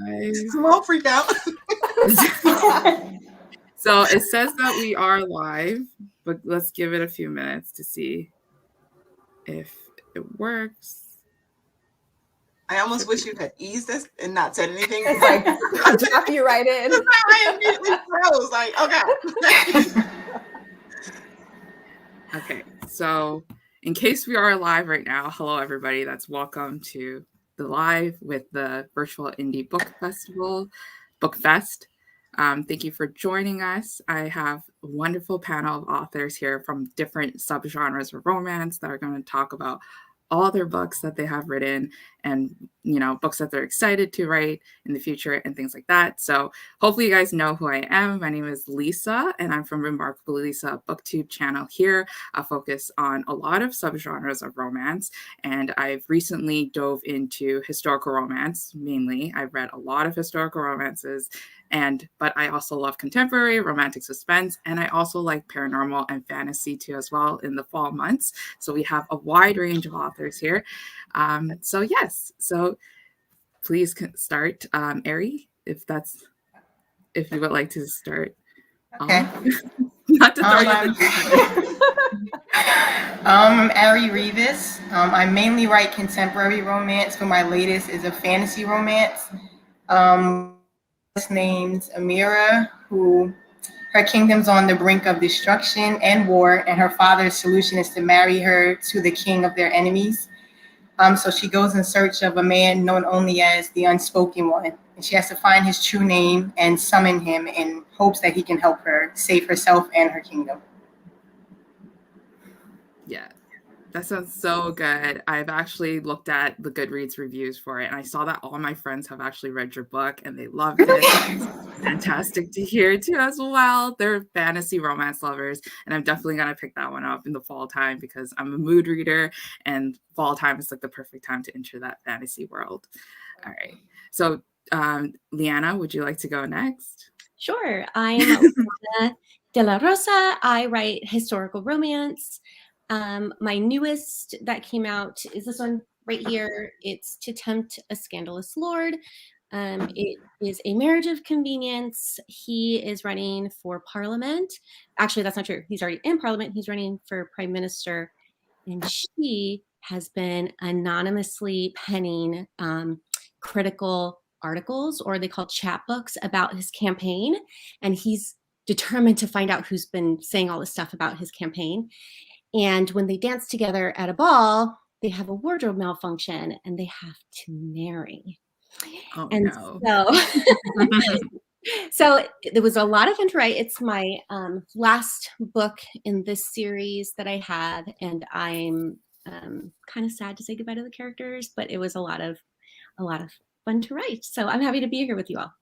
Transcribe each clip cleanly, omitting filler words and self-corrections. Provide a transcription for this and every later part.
live. Small freak out. So it says that we are live, but let's give it a few minutes to see if it works. I almost wish you had eased this and not said anything. It's like, drop you right in. I immediately froze. Like, okay. Okay, so in case we are live right now, hello everybody. That's welcome to the live with the virtual indie book festival, Book Fest. Thank you for joining us. I have a wonderful panel of authors here from different subgenres of romance that are going to talk about all their books that they have written and, you know, books that they're excited to write in the future and things like that. So hopefully you guys know who I am. My name is Lisa, and I'm from Remarkable Lisa BookTube channel here. I focus on a lot of subgenres of romance, and I've recently dove into historical romance, mainly. I've read a lot of historical romances, but I also love contemporary, romantic suspense, and I also like paranormal and fantasy too as well in the fall months. So we have a wide range of authors here. So please start, Ari, if you would like to start. Okay. Not to throw you I'm Ari Reavis. I mainly write contemporary romance, but my latest is a fantasy romance. Named Amira, who her kingdom's on the brink of destruction and war, and her father's solution is to marry her to the king of their enemies. So she goes in search of a man known only as the Unspoken One, and she has to find his true name and summon him in hopes that he can help her save herself and her kingdom. Yeah, that sounds so good. I've actually looked at the Goodreads reviews for it, and I saw that all my friends have actually read your book and they loved it. It's fantastic to hear too as well. They're fantasy romance lovers, and I'm definitely going to pick that one up in the fall time because I'm a mood reader, and fall time is like the perfect time to enter that fantasy world. All right. So, Liana, would you like to go next? Sure. I'm Liana de la Rosa. I write historical romance. My newest that came out is this one right here. It's To Tempt a Scandalous Lord. It is a marriage of convenience. He is running for parliament. Actually, that's not true. He's already in parliament. He's running for prime minister. And she has been anonymously penning critical articles, or they call chapbooks, about his campaign. And he's determined to find out who's been saying all this stuff about his campaign. And when they dance together at a ball, they have a wardrobe malfunction and they have to marry. Oh, and no. So there was a lot of fun to write. It's my last book in this series that I had, and I'm kind of sad to say goodbye to the characters, but it was a lot of fun to write. So I'm happy to be here with you all.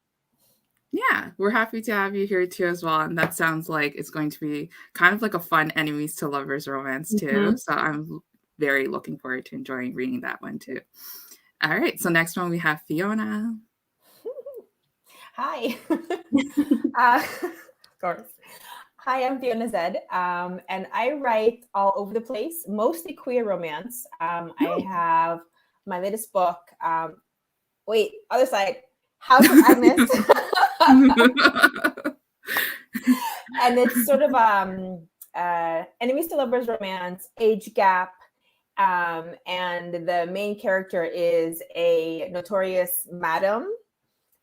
Yeah, we're happy to have you here too as well. And that sounds like it's going to be kind of like a fun enemies to lovers romance too. Mm-hmm. So I'm very looking forward to enjoying reading that one too. All right, so next one we have Fiona. Hi. Of course. Hi, I'm Fiona Zedde, and I write all over the place, mostly queer romance. I have my latest book. Other side. House of Agnes. And it's sort of enemies to lovers romance, age gap, and the main character is a notorious madam,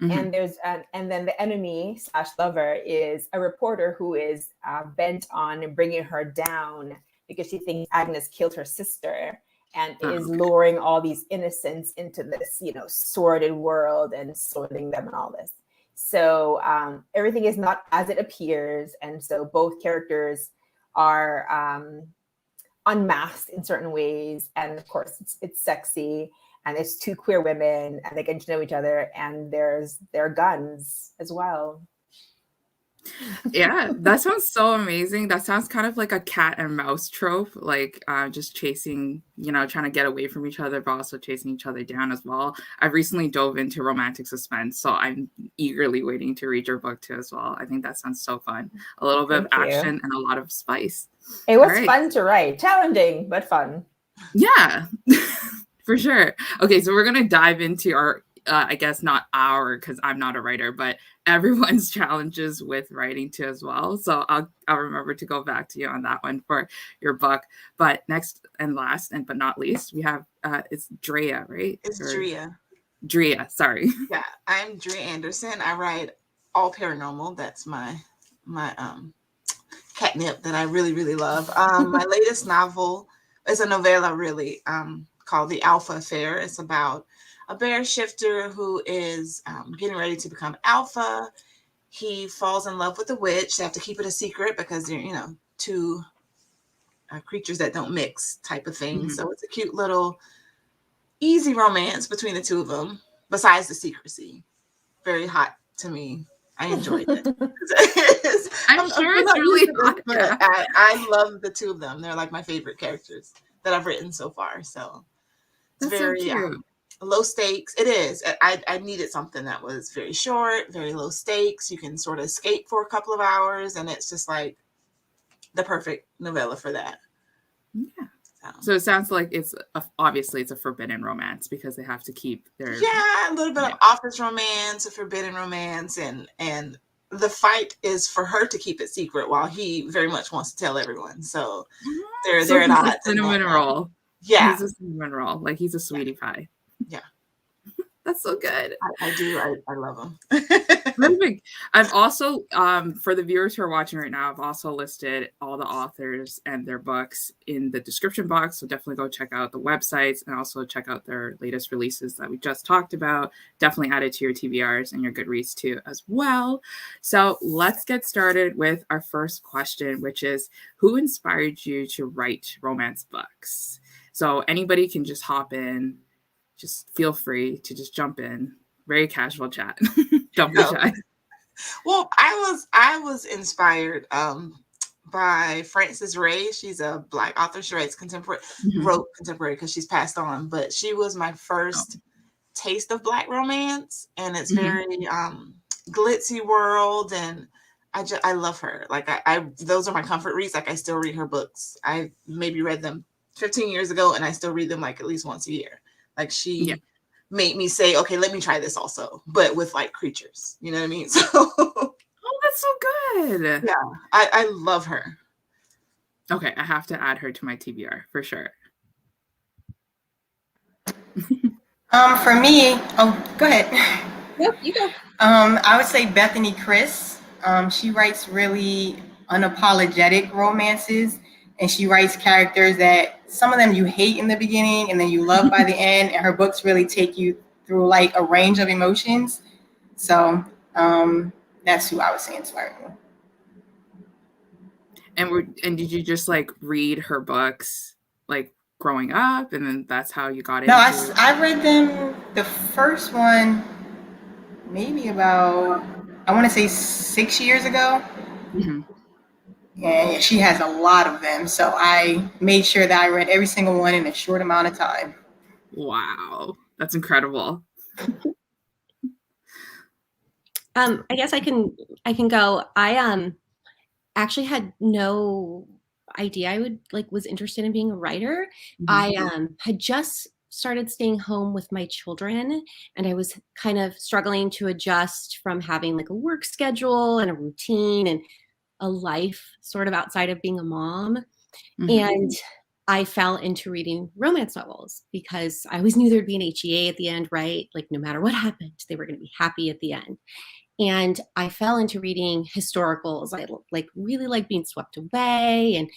and and then the enemy / lover is a reporter who is bent on bringing her down because she thinks Agnes killed her sister. And is luring all these innocents into this, sordid world and sorting them and all this. So everything is not as it appears. And so both characters are unmasked in certain ways. And of course, it's sexy. And it's two queer women and they get to know each other. And there are guns as well. Yeah, that sounds so amazing. That sounds kind of like a cat and mouse trope, like just chasing, trying to get away from each other, but also chasing each other down as well. I recently dove into romantic suspense, so I'm eagerly waiting to read your book too as well. I think that sounds so fun. A little bit of action and a lot of spice. It was fun to write. Challenging, but fun. Yeah, for sure. Okay, so we're going to dive into our I guess not our, because I'm not a writer, but everyone's challenges with writing too as well. So I'll remember to go back to you on that one for your book. But next and last, and but not least, we have it's Dria, right? It's Dria. Dria, sorry. Yeah, I'm Dria Andersen. I write all paranormal. That's my catnip that I really, really love. My latest novel is a novella, really, called The Alpha Affair. It's about a bear shifter who is getting ready to become alpha. He falls in love with a witch. They have to keep it a secret because they're, two creatures that don't mix type of thing. So it's a cute little easy romance between the two of them, besides the secrecy. Very hot to me. I enjoyed it. I'm sure it's really hot. But I love the two of them. They're like my favorite characters that I've written so far. So it's That's very so cute. low stakes. It is. I needed something that was very short, very low stakes. You can sort of escape for a couple of hours, and it's just like the perfect novella for that. Yeah. So it sounds like obviously it's a forbidden romance because they have to keep their a little bit of office romance, a forbidden romance, and the fight is for her to keep it secret while he very much wants to tell everyone. So they're at odds. Cinnamon roll. Yeah, he's a cinnamon roll. Like he's a sweetie pie. Yeah. That's so good. I do. I love them. Perfect. I've also, for the viewers who are watching right now, I've also listed all the authors and their books in the description box. So definitely go check out the websites and also check out their latest releases that we just talked about. Definitely add it to your TBRs and your Goodreads too as well. So let's get started with our first question, which is, who inspired you to write romance books? So anybody can just hop in. Just feel free to just jump in. Very casual chat. Don't be shy. Well, I was inspired by Frances Ray. She's a Black author. She writes contemporary, wrote contemporary because she's passed on. But she was my first taste of Black romance, and it's very glitzy world, and I love her. Like I those are my comfort reads. Like I still read her books. I maybe read them 15 years ago, and I still read them like at least once a year. Like she made me say, okay, let me try this also, but with like creatures. You know what I mean? So that's so good. Yeah, I love her. Okay, I have to add her to my TBR for sure. For me, go ahead. Nope, you go. I would say Bethany Chris. She writes really unapologetic romances, and she writes characters that some of them you hate in the beginning and then you love by the end, and her books really take you through like a range of emotions. So that's who I would say inspired me. And did you just like read her books like growing up, and then that's how you got into? No, I read them. The first one maybe about, I want to say 6 years ago. And she has a lot of them, so I made sure that I read every single one in a short amount of time. Wow, that's incredible. I guess I can go. I actually had no idea I was interested in being a writer. I had just started staying home with my children, and I was kind of struggling to adjust from having like a work schedule and a routine and a life sort of outside of being a mom. And I fell into reading romance novels because I always knew there'd be an HEA at the end, right? Like no matter what happened, they were going to be happy at the end. And I fell into reading historicals. I really like being swept away,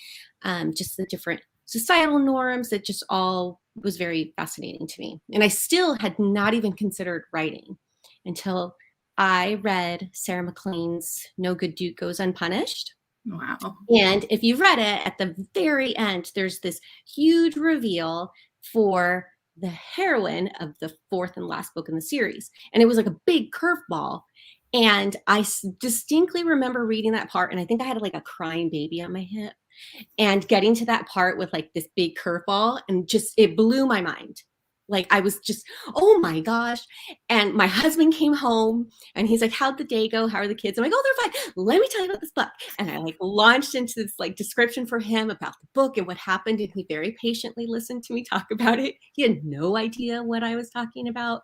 and just the different societal norms that just all was very fascinating to me. And I still had not even considered writing until I read Sarah MacLean's No Good Duke Goes Unpunished. Wow. And if you've read it, at the very end, there's this huge reveal for the heroine of the fourth and last book in the series. And it was like a big curveball. And I distinctly remember reading that part, and I think I had like a crying baby on my hip, and getting to that part with like this big curveball, and just it blew my mind. Like I was just, oh my gosh. And my husband came home and he's like, how'd the day go? How are the kids? I'm like, oh, they're fine. Let me tell you about this book. And I like launched into this like description for him about the book and what happened. And he very patiently listened to me talk about it. He had no idea what I was talking about.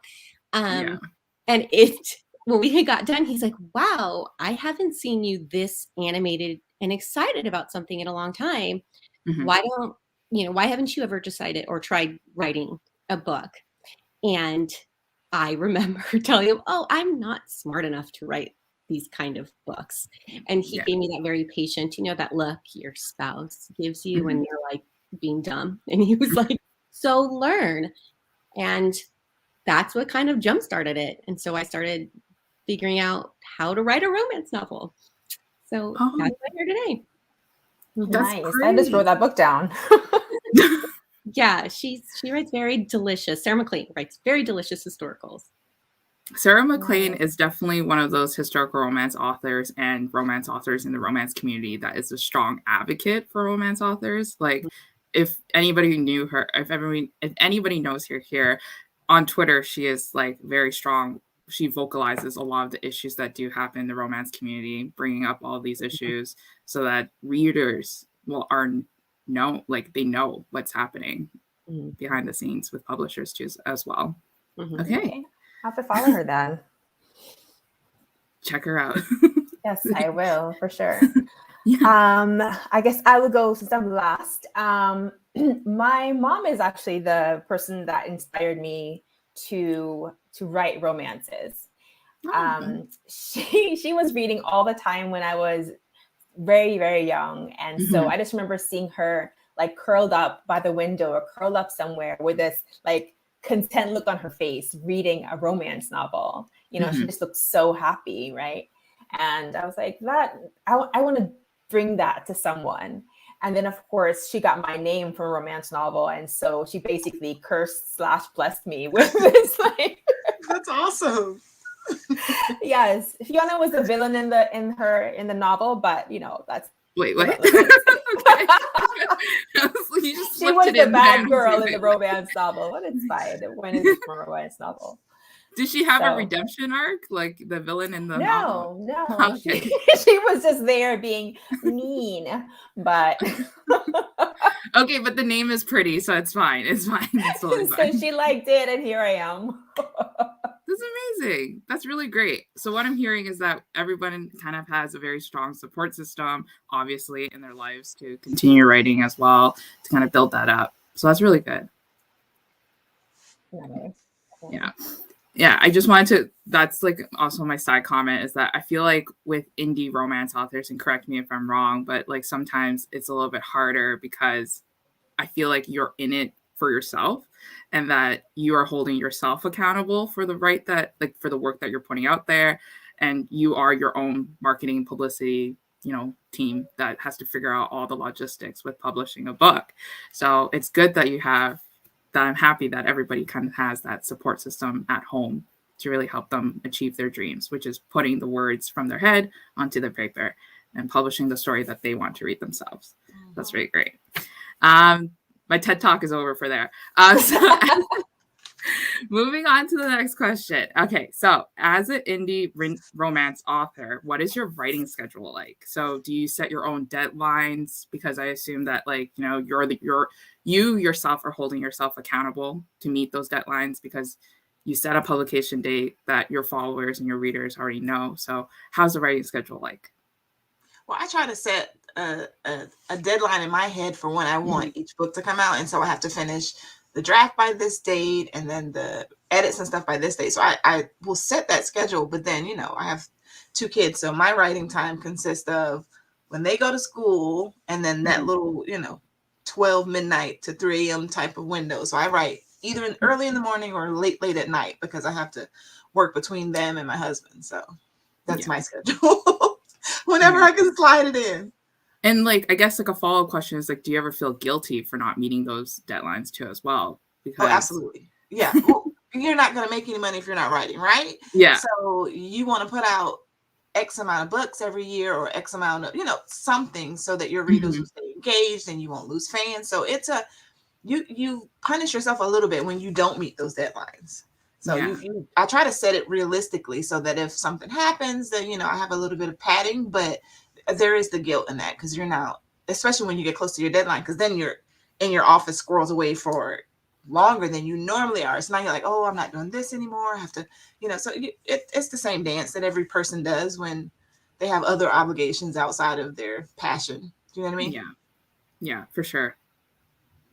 And it, when we got done, he's like, wow, I haven't seen you this animated and excited about something in a long time. Why haven't you ever decided or tried writing a book? And I remember telling him, oh, I'm not smart enough to write these kind of books. And he gave me that very patient, that look your spouse gives you when you're like being dumb. And he was like, so learn. And that's what kind of jump started it. And so I started figuring out how to write a romance novel. So that's why I'm here today. Nice. I just wrote that book down. Yeah, she writes very delicious. Sarah MacLean writes very delicious historicals. Sarah MacLean is definitely one of those historical romance authors and romance authors in the romance community that is a strong advocate for romance authors. Like, if anybody knew her, if anybody knows her here on Twitter, she is like very strong. She vocalizes a lot of the issues that do happen in the romance community, bringing up all these issues so that readers they know what's happening behind the scenes with publishers too as well. Okay. I have to follow her then. Check her out. Yes, I will for sure. I guess I will go since I'm last. My mom is actually the person that inspired me to write romances. She was reading all the time when I was very, very young. And so I just remember seeing her like curled up by the window or curled up somewhere with this like content look on her face, reading a romance novel. She just looked so happy, right? And I was like, I want to bring that to someone. And then, of course, she got my name from a romance novel. And so she basically cursed/blessed me with this. Like, that's awesome. Yes. Fiona was the villain in the novel, but that's. Wait. She was the bad girl in the romance novel. What inspired it? When is it from a romance novel? Did she have a redemption arc, like the villain in the novel? No. Okay. She was just there being mean, but okay, but the name is pretty, so it's fine. It's fine. It's totally fine. So she liked it, and here I am. That's amazing. That's really great. So what I'm hearing is that everyone kind of has a very strong support system, obviously, in their lives to continue writing as well, to kind of build that up. So that's really good. Yeah, I just wanted to, that's like also my side comment is that I feel like with indie romance authors, and correct me if I'm wrong, but like sometimes it's a little bit harder because I feel like you're in it for yourself and that you are holding yourself accountable for the for the work that you're putting out there. And you are your own marketing publicity, team that has to figure out all the logistics with publishing a book. So it's good that I'm happy that everybody kind of has that support system at home to really help them achieve their dreams, which is putting the words from their head onto the paper and publishing the story that they want to read themselves. That's really great. My TED Talk is over for there. Moving on to the next question. Okay, so as an indie romance author, what is your writing schedule like? So do you set your own deadlines? Because I assume that you yourself are holding yourself accountable to meet those deadlines because you set a publication date that your followers and your readers already know. So how's the writing schedule like? Well, I try to set a deadline in my head for when I want each book to come out. And so I have to finish the draft by this date and then the edits and stuff by this date. So I will set that schedule. But then, I have 2 kids. So my writing time consists of when they go to school and then that little, 12 midnight to 3 a.m. type of window. So I write either early in the morning or late at night because I have to work between them and my husband. So that's my schedule. Whenever I can slide it in. And I guess a follow-up question is do you ever feel guilty for not meeting those deadlines too as well? Because... Oh, absolutely. Yeah. Well, you're not going to make any money if you're not writing, right? Yeah. So you want to put out X amount of books every year or X amount of, something so that your readers will stay engaged and you won't lose fans. So it's you punish yourself a little bit when you don't meet those deadlines. So I try to set it realistically so that if something happens, then, I have a little bit of padding, but there is the guilt in that because you're not, especially when you get close to your deadline, because then you're in your office squirrels away for longer than you normally are. It's not you're like, oh, I'm not doing this anymore. I have to, so it's the same dance that every person does when they have other obligations outside of their passion. Do you know what I mean? Yeah. Yeah, for sure.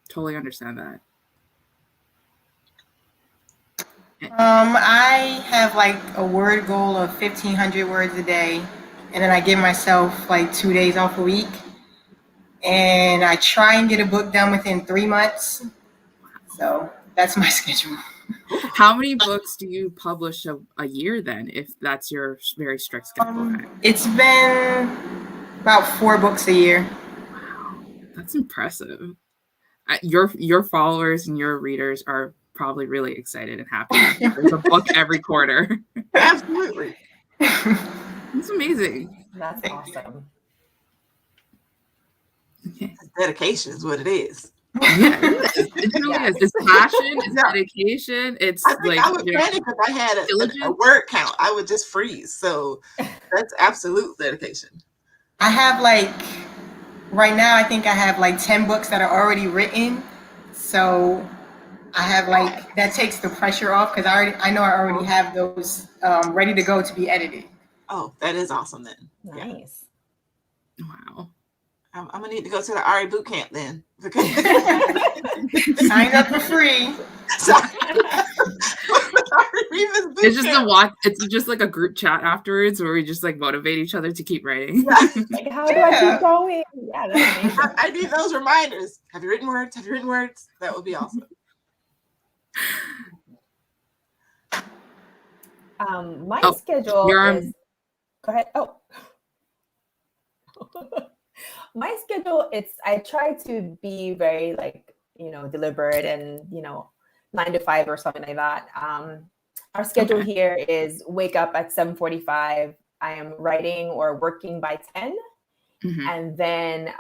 Totally understand that. I have like a word goal of 1,500 words a day, and then I give myself like 2 days off a week, and I try and get a book done within 3 months. So that's my schedule. How many books do you publish a year then, if that's your very strict schedule? It's been about 4 books a year. Wow, that's impressive. Your followers and your readers are probably really excited and happy. There's a book every quarter. Absolutely. It's amazing. That's awesome. Okay. Dedication is what it is. Yeah, it really is. It's passion, it's dedication. It's I think I would panic if I had a word count. I would just freeze. So that's absolute dedication. I have right now, I think I have 10 books that are already written. So I have that takes the pressure off because I know I already have those ready to go to be edited. Oh, that is awesome then. Nice. Yeah. Wow. I'm gonna need to go to the Ari boot camp then. Sign up for free. It's just it's just like a group chat afterwards where we just motivate each other to keep writing. Like, how do I keep going? Yeah, that's amazing. I need those reminders. Have you written words? Have you written words? That would be awesome. My schedule is. Go ahead. Oh. My schedule, I try to be very deliberate and 9 to 5 or something like that. Our schedule here is wake up at 7:45. I am writing or working by 10, and then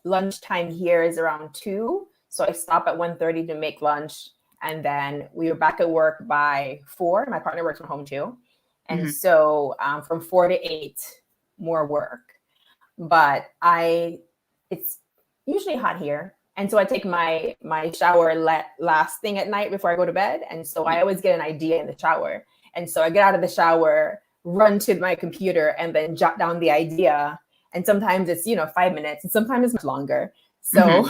lunchtime here is around 2. So I stop at 1:30 to make lunch, and then we are back at work by 4. My partner works from home too, and so from 4 to 8, more work. But it's usually hot here. And so I take my shower last thing at night before I go to bed. And so I always get an idea in the shower. And so I get out of the shower, run to my computer, and then jot down the idea. And sometimes it's, 5 minutes, and sometimes it's much longer. So,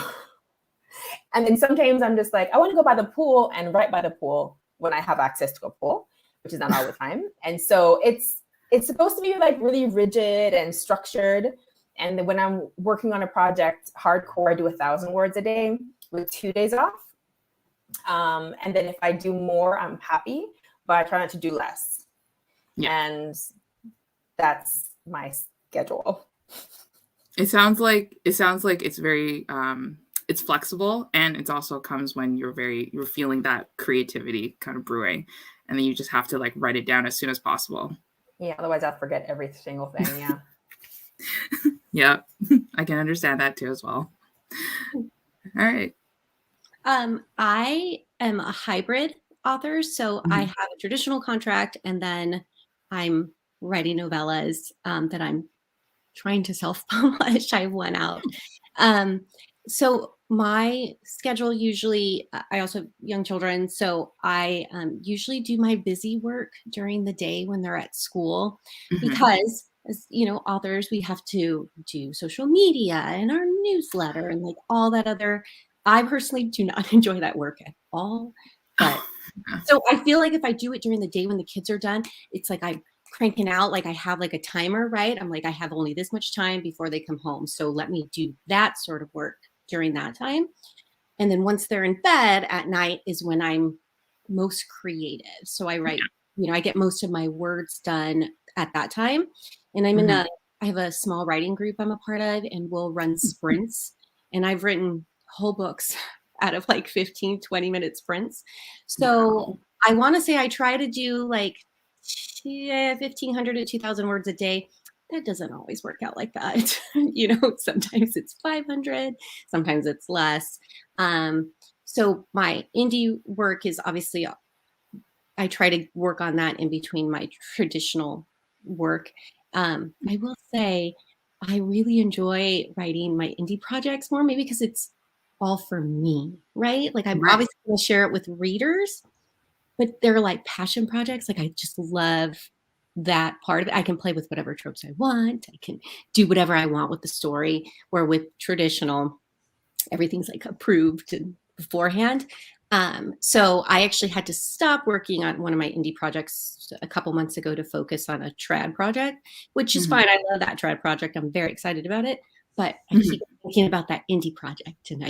and then sometimes I'm just I want to go by the pool and write by the pool when I have access to a pool, which is not all the time. And so it's supposed to be really rigid and structured. And then when I'm working on a project hardcore, I do 1,000 words a day with 2 days off. And then if I do more, I'm happy, but I try not to do less. Yeah. And that's my schedule. It sounds like it's very it's flexible, and it also comes when you're feeling that creativity kind of brewing, and then you just have to write it down as soon as possible. Yeah, otherwise I'll forget every single thing. Yeah. Yeah, I can understand that too as well. All right. I am a hybrid author, so I have a traditional contract, and then I'm writing novellas that I'm trying to self-publish. I went out. So my schedule usually, I also have young children, so I usually do my busy work during the day when they're at school, because as authors, we have to do social media and our newsletter and all that other. I personally do not enjoy that work at all. But so I feel like if I do it during the day when the kids are done, it's I'm cranking out. I have a timer, right? I'm I have only this much time before they come home. So let me do that sort of work during that time. And then once they're in bed at night is when I'm most creative. So I write, I get most of my words done at that time. And I'm I have a small writing group I'm a part of, and we'll run sprints. And I've written whole books out of 15, 20-minute sprints. So I want to say I try to do 1,500 to 2,000 words a day. That doesn't always work out like that. Sometimes it's 500, sometimes it's less. So my indie work is obviously, I try to work on that in between my traditional work. I will say I really enjoy writing my indie projects more, maybe because it's all for me, right? Like I'm Right. obviously going to share it with readers, but they're like passion projects. Like I just love that part of it. I can play with whatever tropes I want. I can do whatever I want with the story, where with traditional, everything's like approved beforehand. So I actually had to stop working on one of my indie projects a couple months ago to focus on a trad project, which is fine. I love that trad project. I'm very excited about it. But I keep thinking about that indie project, and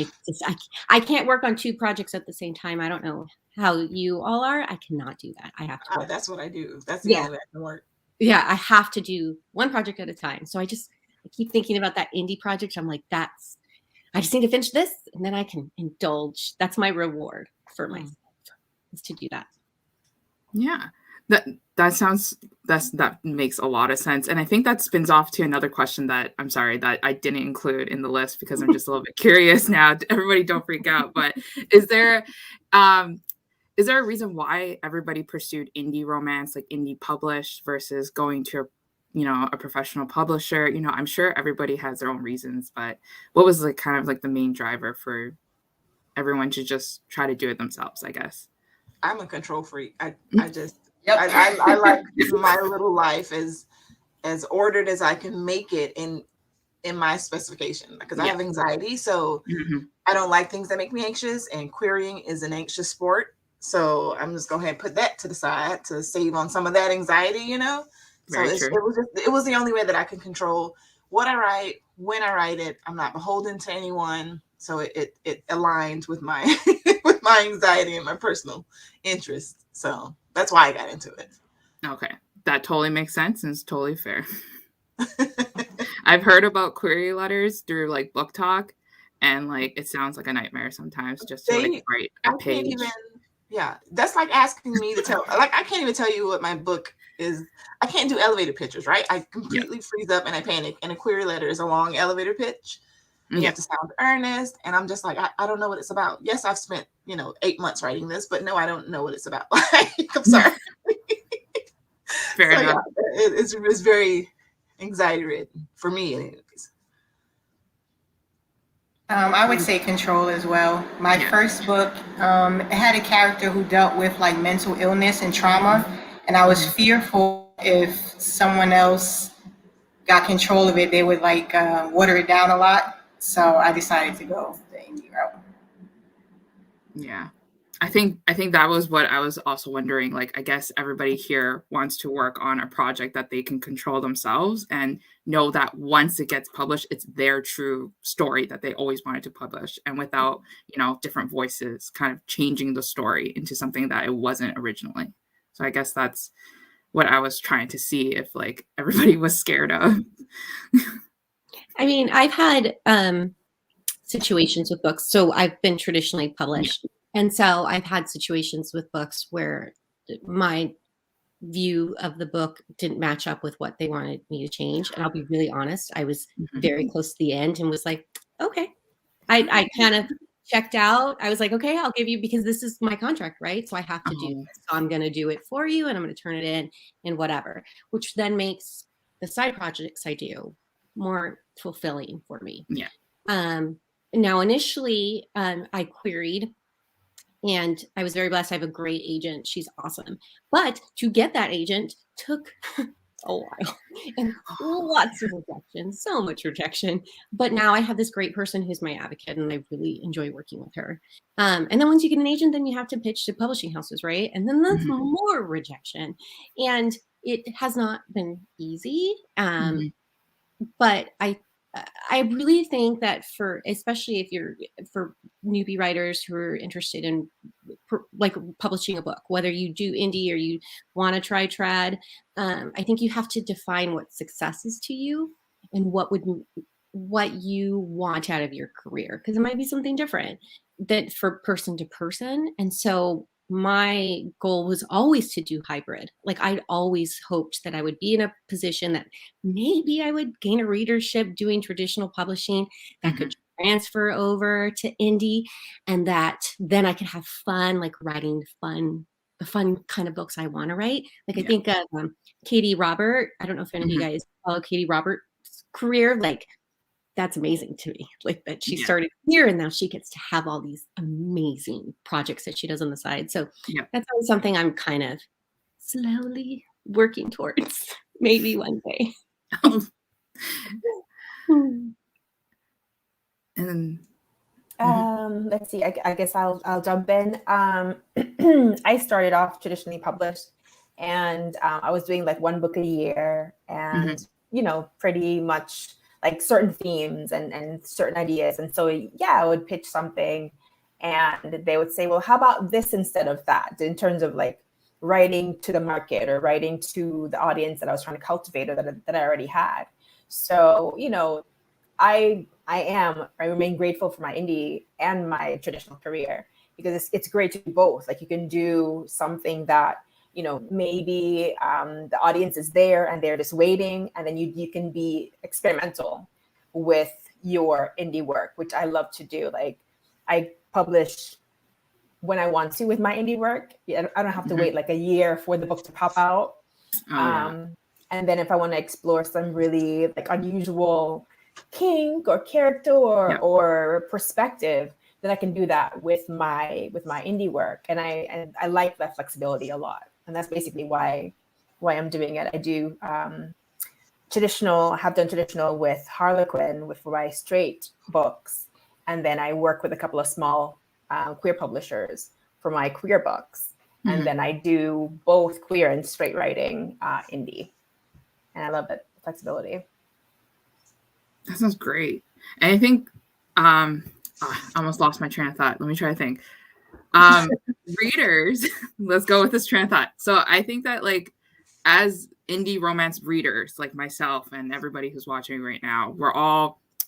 I can't work on 2 projects at the same time. I don't know how you all are. I cannot do that. I have to work. That's what I do. That's the only way I can work. Yeah, I have to do one project at a time. So I keep thinking about that indie project. I'm like, I just need to finish this, and then I can indulge. That's my reward for myself, is to do that. Yeah. That makes a lot of sense. And I think that spins off to another question that I didn't include in the list because I'm just a little bit curious now. Everybody don't freak out. But is there a reason why everybody pursued indie romance, like indie published, versus going to a professional publisher? I'm sure everybody has their own reasons, but what was like kind of like the main driver for everyone to just try to do it themselves, I guess? I'm a control freak. I like my little life as ordered as I can make it in my specification, because I have anxiety. So I don't like things that make me anxious, and querying is an anxious sport. So I'm just going to go ahead and put that to the side to save on some of that anxiety, So it was the only way that I can control what I write, when I write it. I'm not beholden to anyone. So it aligned with my with my anxiety and my personal interest. So that's why I got into it. Okay. That totally makes sense and it's totally fair. I've heard about query letters through like Book Talk, and like it sounds like a nightmare sometimes just to like write a page. That's like asking me to tell, like, I can't even tell you what my book is. I can't do elevator pitches, right? I completely freeze up and I panic, and a query letter is a long elevator pitch. You have to sound earnest, and I'm just like, I don't know what it's about. Yes, I've spent 8 months writing this, but no, I don't know what it's about. I'm sorry. Fair enough. It's very anxiety ridden for me, anyways. I would say control as well. My first book, it had a character who dealt with like mental illness and trauma, and I was fearful if someone else got control of it, they would like water it down a lot. So I decided to go the indie route. Yeah. I think that was what I was also wondering. Like, I guess everybody here wants to work on a project that they can control themselves and know that once it gets published, it's their true story that they always wanted to publish, and without, different voices kind of changing the story into something that it wasn't originally. So I guess that's what I was trying to see if like everybody was scared of. I mean, I've had situations with books. So I've been traditionally published. And so I've had situations with books where my view of the book didn't match up with what they wanted me to change. And I'll be really honest, I was very close to the end and was like, okay. I kind of checked out. I was like, okay, I'll give you, because this is my contract, right? So I have to do this. So I'm going to do it for you, and I'm going to turn it in and whatever, which then makes the side projects I do more fulfilling for me. Yeah. Now, initially, I queried, and I was very blessed. I have a great agent. She's awesome. But to get that agent took a while and lots of rejection, so much rejection. But now I have this great person who's my advocate, and I really enjoy working with her. And then once you get an agent, then you have to pitch to publishing houses, right? And then that's more rejection. And it has not been easy. But I really think that especially if you're for newbie writers who are interested in like publishing a book, whether you do indie or you want to try trad, I think you have to define what success is to you and what you want out of your career, because it might be something different that for person to person. And so my goal was always to do hybrid. Like I'd always hoped that I would be in a position that maybe I would gain a readership doing traditional publishing that could transfer over to indie, and that then I could have fun, like writing the fun kind of books I want to write. Like I think of Katie Robert. I don't know if any of you guys follow Katie Robert's career. Like that's amazing to me. Like that she started here and now she gets to have all these amazing projects that she does on the side. So that's always something I'm kind of slowly working towards. Maybe one day. And let's see. I guess I'll jump in. I started off traditionally published, and I was doing like one book a year, and pretty much like certain themes and certain ideas. And so I would pitch something, and they would say, "Well, how about this instead of that?" In terms of like writing to the market or writing to the audience that I was trying to cultivate or that I already had. So I remain grateful for my indie and my traditional career, because it's great to do both. Like you can do something that, maybe the audience is there and they're just waiting. And then you can be experimental with your indie work, which I love to do. Like I publish when I want to with my indie work. I don't have to wait like a year for the book to pop out. And then if I want to explore some really like unusual kink or character or perspective, then I can do that with my indie work. And I like that flexibility a lot. And that's basically why I'm doing it. I do have done traditional with Harlequin for my straight books. And then I work with a couple of small queer publishers for my queer books. And then I do both queer and straight writing indie. And I love that flexibility. That sounds great. And I think I almost lost my train of thought. Let me try to think. Readers, let's go with this train of thought. So I think that like as indie romance readers, like myself and everybody who's watching right now,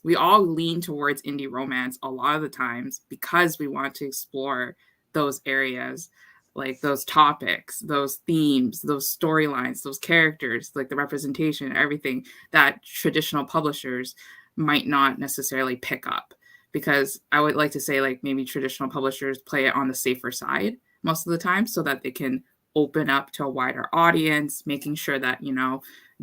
we all lean towards indie romance a lot of the times because we want to explore those areas, like those topics, those themes, those storylines, those characters, like the representation, everything that traditional publishers might not necessarily pick up. Because I would like to say like maybe traditional publishers play it on the safer side most of the time so that they can open up to a wider audience, making sure that,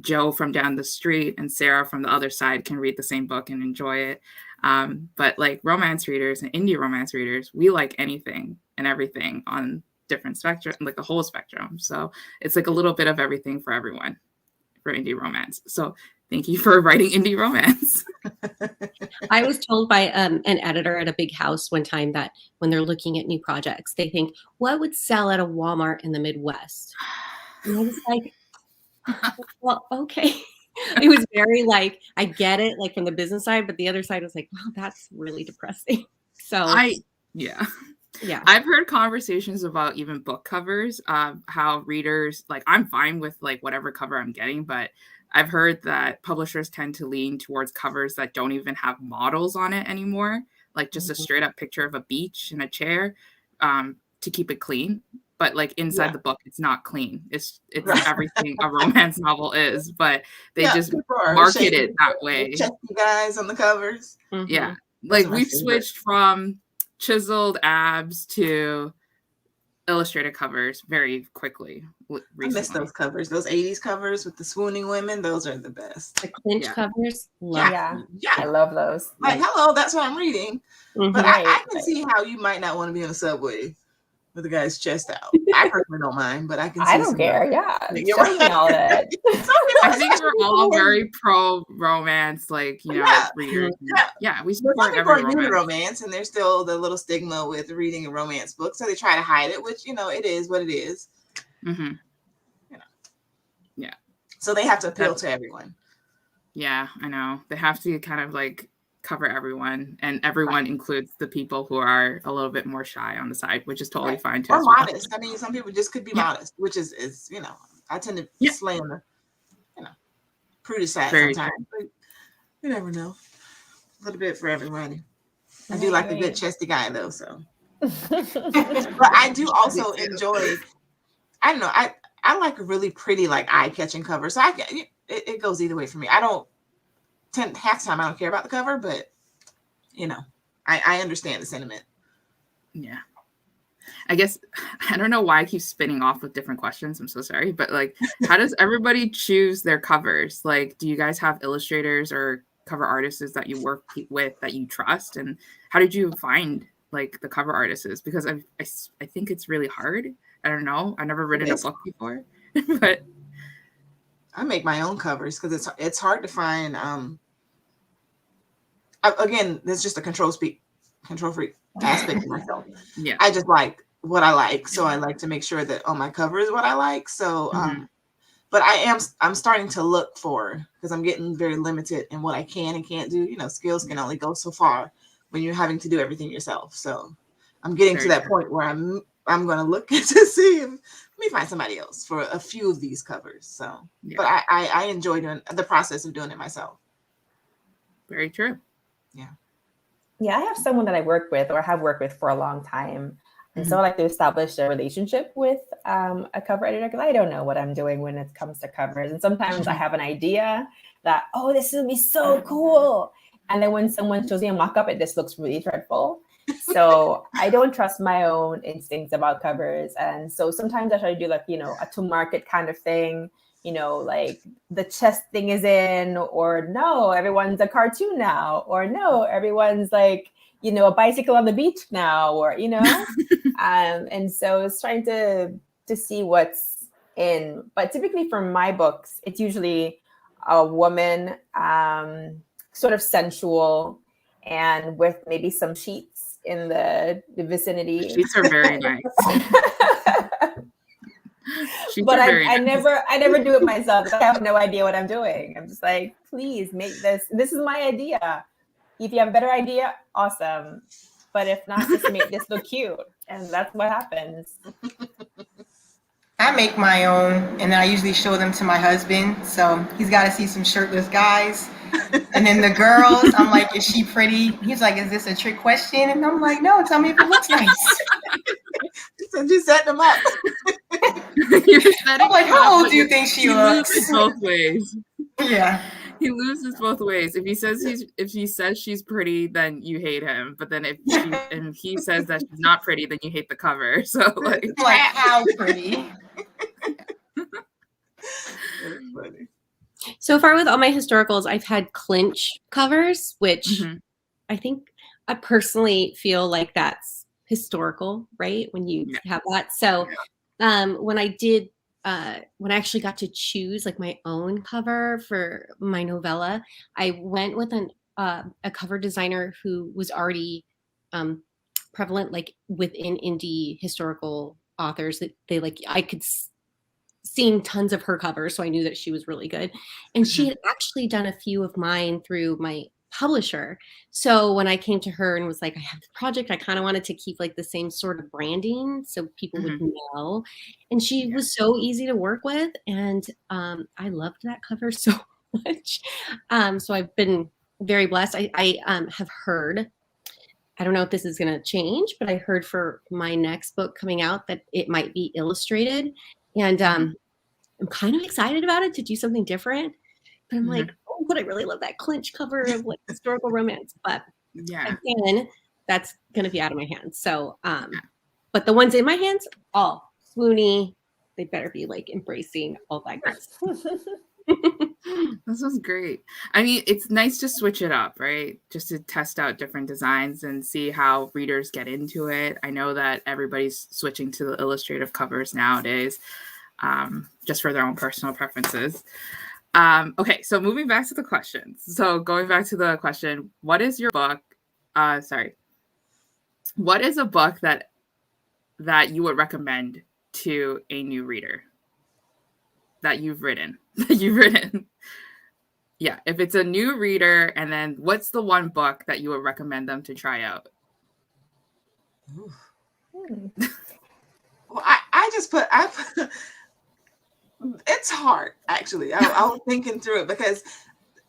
Joe from down the street and Sarah from the other side can read the same book and enjoy it. But like romance readers and indie romance readers, we like anything and everything on different spectrum, like the whole spectrum. So it's like a little bit of everything for everyone for indie romance. So thank you for writing indie romance. I was told by an editor at a big house one time that when they're looking at new projects, they think, what would sell at a Walmart in the Midwest? And I was like, well, okay. It was very like, I get it, like from the business side, but the other side was like, wow, that's really depressing. So yeah. I've heard conversations about even book covers, how readers, like I'm fine with like whatever cover I'm getting, but I've heard that publishers tend to lean towards covers that don't even have models on it anymore, like just a straight up picture of a beach and a chair, to keep it clean. But like inside the book, it's not clean. It's everything a romance novel is, but they just market it that way. Chesty guys on the covers. Yeah, like we've switched from chiseled abs to illustrated covers very quickly recently. I miss those covers, those 80s covers with the swooning women. Those are the best. The clinch covers. Yeah, I love those. Like, hello, that's what I'm reading. But I can see how you might not want to be in a subway with the guy's chest out. I personally don't mind, but I can see I don't care. Show me all that. I think we're all very pro romance, like readers. We support every romance, and there's still the little stigma with reading a romance book, so they try to hide it, which it is what it is. So they have to appeal to everyone. Yeah, I know. They have to kind of like cover everyone, and everyone includes the people who are a little bit more shy on the side, which is totally fine too. Or modest. I mean, some people just could be modest, which is I tend to slay on the prudish side sometimes. But you never know. A little bit for everybody. I do like a good chesty guy though, so. But I do also enjoy. I don't know. I like a really pretty, like eye-catching cover. So it goes either way for me. I don't half the time I don't care about the cover, but I understand the sentiment. Yeah. I guess I don't know why I keep spinning off with different questions. I'm so sorry. But like, how does everybody choose their covers? Like, do you guys have illustrators or cover artists that you work with that you trust, and how did you find like the cover artists? Because I think it's really hard. I don't know. I've never written a book before, but I make my own covers because it's hard to find. Again, there's just a control freak aspect of myself. Yeah, I just like what I like, so I like to make sure that on my cover is what I like. So, but I'm starting to look for, because I'm getting very limited in what I can and can't do. You know, skills can only go so far when you're having to do everything yourself. So, I'm getting to that point where I'm going to look to see if, let me find somebody else for a few of these covers. So, but I enjoy doing the process of doing it myself. Very true. Yeah, I have someone that I work with or have worked with for a long time. And so I like to establish a relationship with a cover editor, because I don't know what I'm doing when it comes to covers. And sometimes I have an idea that, oh, this will be so cool. And then when someone shows me a mock-up, it just looks really dreadful. So I don't trust my own instincts about covers. And so sometimes I try to do like, a to market kind of thing, like the chest thing is in, or no, everyone's a cartoon now, or no, everyone's like, a bicycle on the beach now, or, and so it's trying to see what's in. But typically for my books, it's usually a woman, sort of sensual, and with maybe some sheets in the vicinity. The sheets are very nice. But I never do it myself. I have no idea what I'm doing. I'm just like, please make this. This is my idea. If you have a better idea, awesome. But if not, just make this look cute. And that's what happens. I make my own, and then I usually show them to my husband. So he's got to see some shirtless guys. And then the girls, I'm like, is she pretty? He's like, is this a trick question? And I'm like, no, tell me if it looks nice. So you set them up. I'm like, how old do you think she looks? Loses both ways. Yeah. He loses both ways. If he says she's pretty, then you hate him. But then if he says that she's not pretty, then you hate the cover. So like how pretty. Funny. So far with all my historicals, I've had clinch covers, which I think I personally feel like that's historical, right? When you have that. So when I did, when I actually got to choose like my own cover for my novella, I went with a cover designer who was already prevalent, like within indie historical authors. That they like, I could seen tons of her covers, so I knew that she was really good. And she had actually done a few of mine through my publisher. So when I came to her and was like, I have the project, I kind of wanted to keep like the same sort of branding so people would know. And she was so easy to work with. And I loved that cover so much. So I've been very blessed. I have heard, I don't know if this is going to change, but I heard for my next book coming out that it might be illustrated. And I'm kind of excited about it to do something different. But I'm like, oh, but I really love that clinch cover of like historical romance. But again, that's going to be out of my hands. So, but the ones in my hands, all swoony. They better be like embracing all that good stuff. This was great. I mean, it's nice to switch it up, right? Just to test out different designs and see how readers get into it. I know that everybody's switching to the illustrative covers nowadays, just for their own personal preferences. Okay, so moving back to the questions. So going back to the question, what is your book? What is a book that you would recommend to a new reader that you've written? Yeah, if it's a new reader, and then what's the one book that you would recommend them to try out? Well, I put it's hard, actually. I was thinking through it because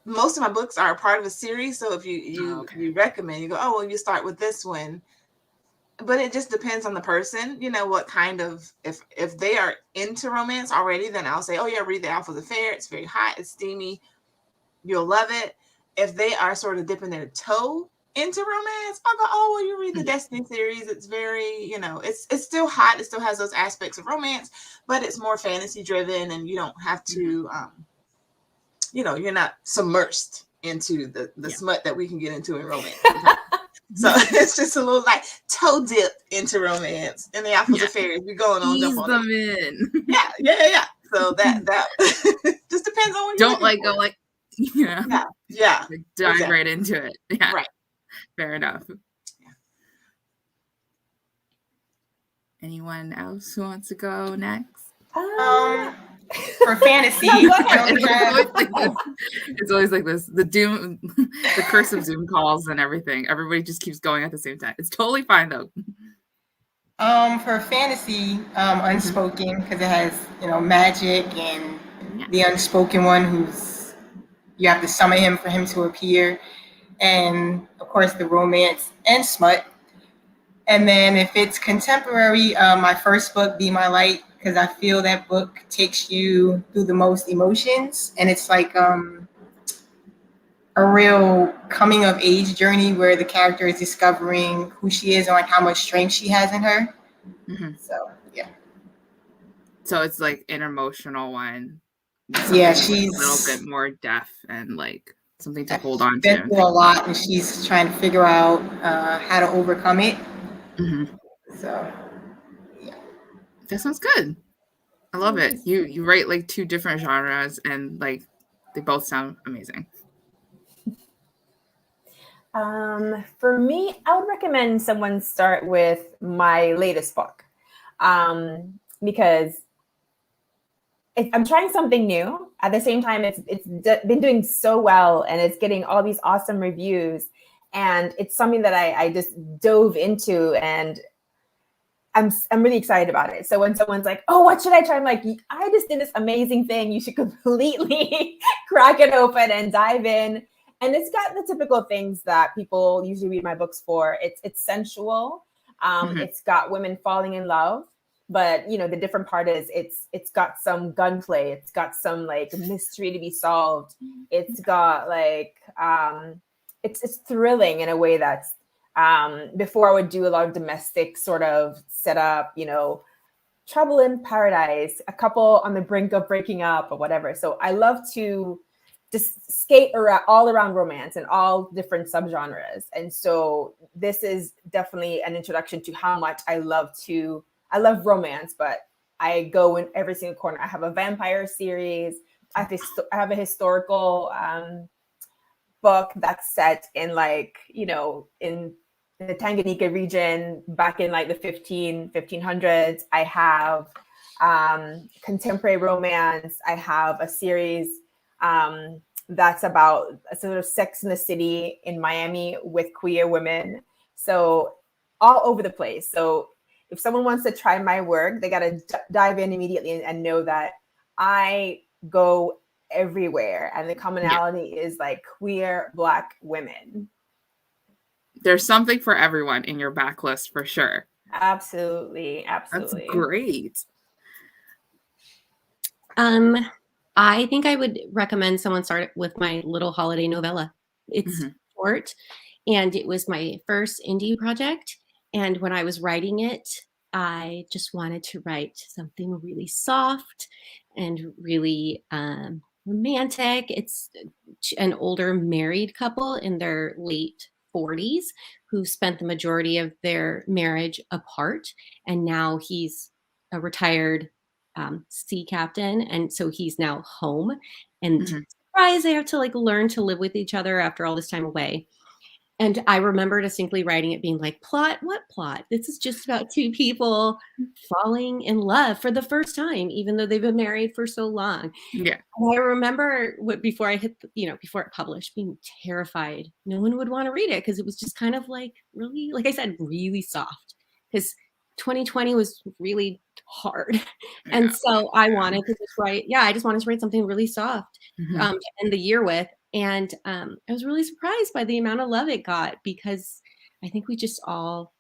most of my books are a part of a series. So if you recommend, you go, oh, well, you start with this one. But it just depends on the person, what kind of, if they are into romance already, then I'll say, oh yeah, read The Alpha's Affair. It's very hot, it's steamy. You'll love it. If they are sort of dipping their toe into romance, I'll go, oh, well, you read the Destiny series. It's very, it's still hot. It still has those aspects of romance, but it's more fantasy driven, and you don't have to, you're not submersed into the smut that we can get into in romance. So it's just a little like toe dip into romance, and the apples of fairies be going on. Ease them in. Yeah. So that just depends on what don't like go like yeah. Like, dive right into it. Yeah, right. Fair enough. Anyone else who wants to go next? For fantasy, it's always like this. The curse of Zoom calls and everything. Everybody just keeps going at the same time. It's totally fine though. For fantasy, Unspoken, because it has magic, and the unspoken one who's you have to summon him for him to appear, and of course the romance and smut. And then if it's contemporary, my first book, Be My Light, because I feel that book takes you through the most emotions, and it's like a real coming of age journey where the character is discovering who she is and like how much strength she has in her. So yeah. So it's like an emotional one. Yeah, she's a little bit more depth and like something to hold on to. Been through a lot, and she's trying to figure out how to overcome it. So yeah, that sounds good. I love it. You write like two different genres, and like they both sound amazing. For me, I would recommend someone start with my latest book, because I'm trying something new. At the same time, it's been doing so well, and it's getting all these awesome reviews, and it's something that I just dove into, and I'm really excited about it. So when someone's like, "Oh, what should I try?" I'm like, "I just did this amazing thing. You should completely crack it open and dive in." And it's got the typical things that people usually read my books for. It's sensual. It's got women falling in love, but the different part is it's got some gunplay. It's got some like mystery to be solved. It's got like it's thrilling in a way that's before I would do a lot of domestic sort of setup, trouble in paradise, a couple on the brink of breaking up or whatever. So I love to just skate all around romance and all different subgenres. And so this is definitely an introduction to how much I love romance, but I go in every single corner. I have a vampire series. I have a historical book that's set in like, in the Tanganyika region back in like the 1500s. I have contemporary romance. I have a series that's about a sort of Sex in the City in Miami with queer women. So all over the place. So if someone wants to try my work, they got to dive in immediately and know that I go everywhere. And the commonality is like queer Black women. There's something for everyone in your backlist for sure. Absolutely. That's great. I think I would recommend someone start with my little holiday novella. It's short, and it was my first indie project. And when I was writing it, I just wanted to write something really soft and really romantic. It's an older married couple in their late 40s who spent the majority of their marriage apart. And now he's a retired sea captain, and so he's now home, and surprise, they have to like learn to live with each other after all this time away. And I remember distinctly writing it being like, plot? What plot? This is just about two people falling in love for the first time, even though they've been married for so long. Yeah. And I remember before I hit, before it published, being terrified. No one would want to read it because it was just kind of like really, like I said, really soft. Because 2020 was really hard. And so I wanted to just write, I just wanted to write something really soft to end the year with. And I was really surprised by the amount of love it got, because I think we just all